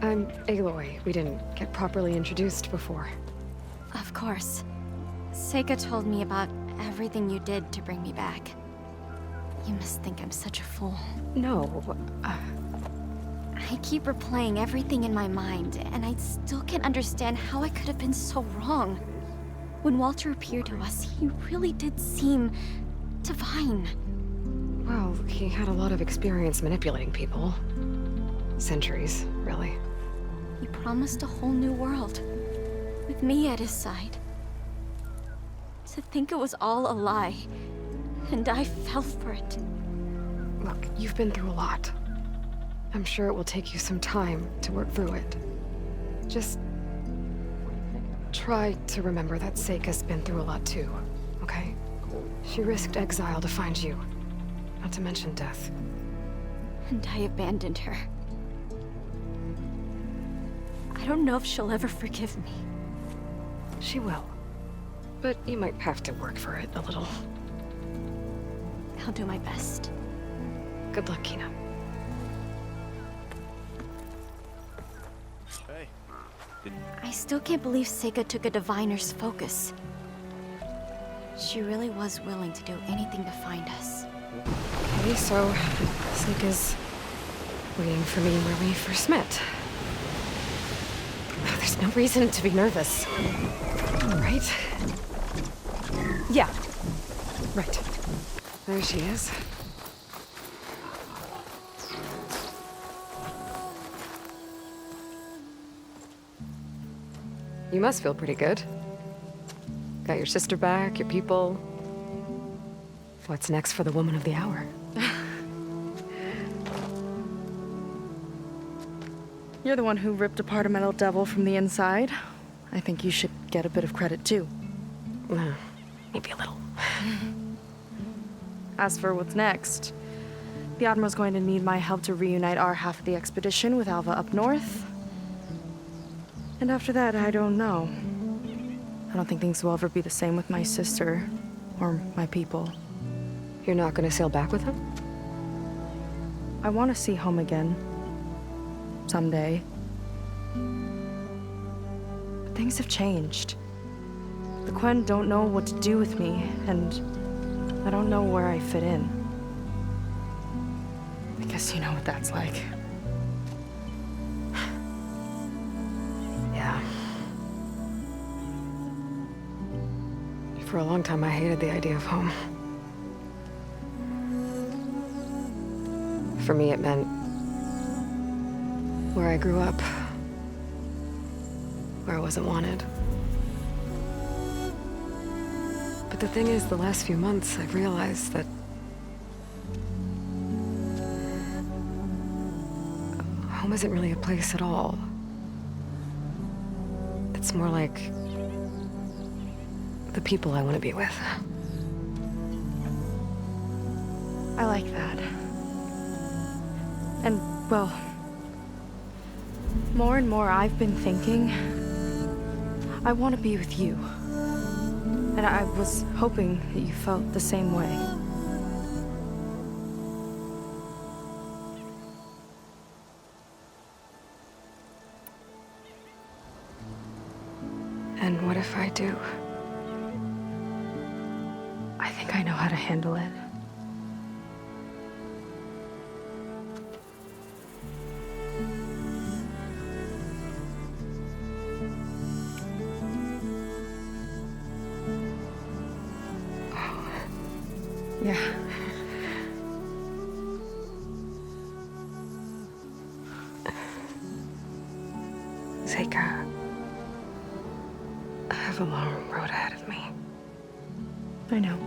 I'm Aloy. We didn't get properly introduced before. Of course. Seyka told me about everything you did to bring me back. You must think I'm such a fool. No, I keep replaying everything in my mind, and I still can't understand how I could have been so wrong. When Walter appeared to us, he really did seem divine. Well, he had a lot of experience manipulating people. Centuries, really. He promised a whole new world, with me at his side. To think it was all a lie, and I fell for it. Look, you've been through a lot. I'm sure it will take you some time to work through it. Just try to remember that Seyka's been through a lot too, okay? She risked exile to find you, not to mention death. And I abandoned her. I don't know if she'll ever forgive me. She will. But you might have to work for it a little. I'll do my best. Good luck, Kina. Hey, I still can't believe Seyka took a diviner's focus. She really was willing to do anything to find us. Okay, so Seyka's waiting for me where we first met. There's no reason to be nervous. Right? Yeah. Right. There she is. You must feel pretty good. Got your sister back, your people. What's next for the woman of the hour? You're the one who ripped apart a metal devil from the inside. I think you should get a bit of credit too. Maybe a little. As for what's next, the Admiral's going to need my help to reunite our half of the expedition with Alva up north. And after that, I don't know. I don't think things will ever be the same with my sister or my people. You're not gonna sail back with him? I want to see home again. Someday. But things have changed. The Quen don't know what to do with me, and I don't know where I fit in. I guess you know what that's like. Yeah. For a long time, I hated the idea of home. For me, it meant where I grew up, where I wasn't wanted. But the thing is, the last few months, I've realized that home isn't really a place at all. It's more like the people I want to be with. I like that. And, well, more and more I've been thinking, I want to be with you. And I was hoping that you felt the same way. And what if I do? I think I know how to handle it. Yeah. Seyka, I have a long road ahead of me. I know.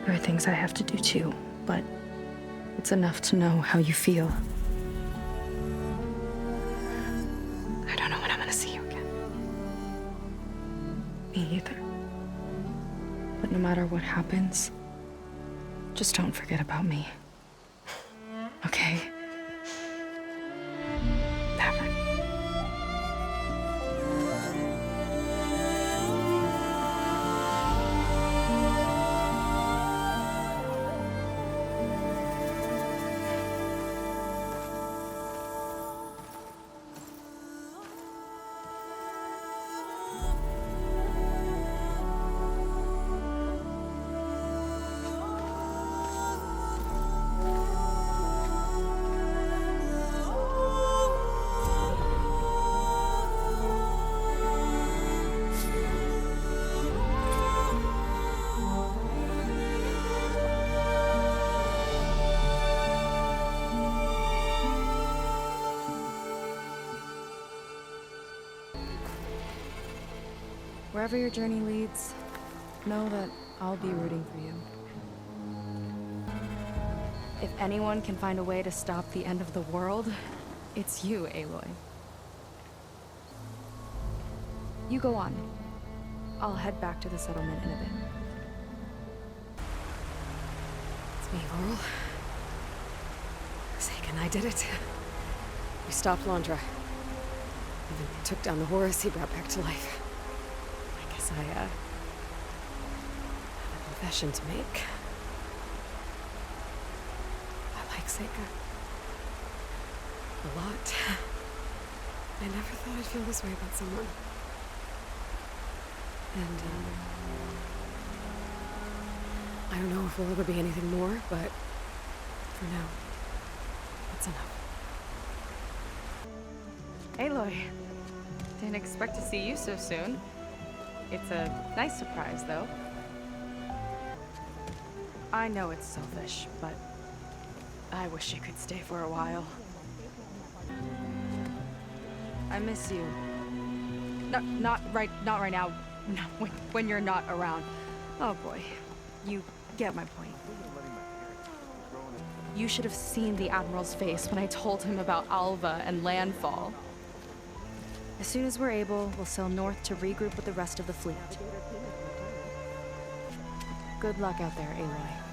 There are things I have to do too, but it's enough to know how you feel. I don't know when I'm gonna see you again. Me either. But no matter what happens, just don't forget about me. Okay? Never. Wherever your journey leads, know that I'll be rooting for you. If anyone can find a way to stop the end of the world, it's you, Aloy. You go on. I'll head back to the settlement in a bit. It's me, Laurel. Seyka and I did it. We stopped Landra. Even took down the Horus he brought back to life. I guess I, have a confession to make. I like Seyka. A lot. I never thought I'd feel this way about someone. And, I don't know if we'll ever be anything more, but for now, that's enough. Aloy, didn't expect to see you so soon. It's a nice surprise, though. I know it's selfish, but I wish you could stay for a while. I miss you. Not right now. No, when you're not around. Oh boy, you get my point. You should have seen the Admiral's face when I told him about Alva and landfall. As soon as we're able, we'll sail north to regroup with the rest of the fleet. Good luck out there, Aloy.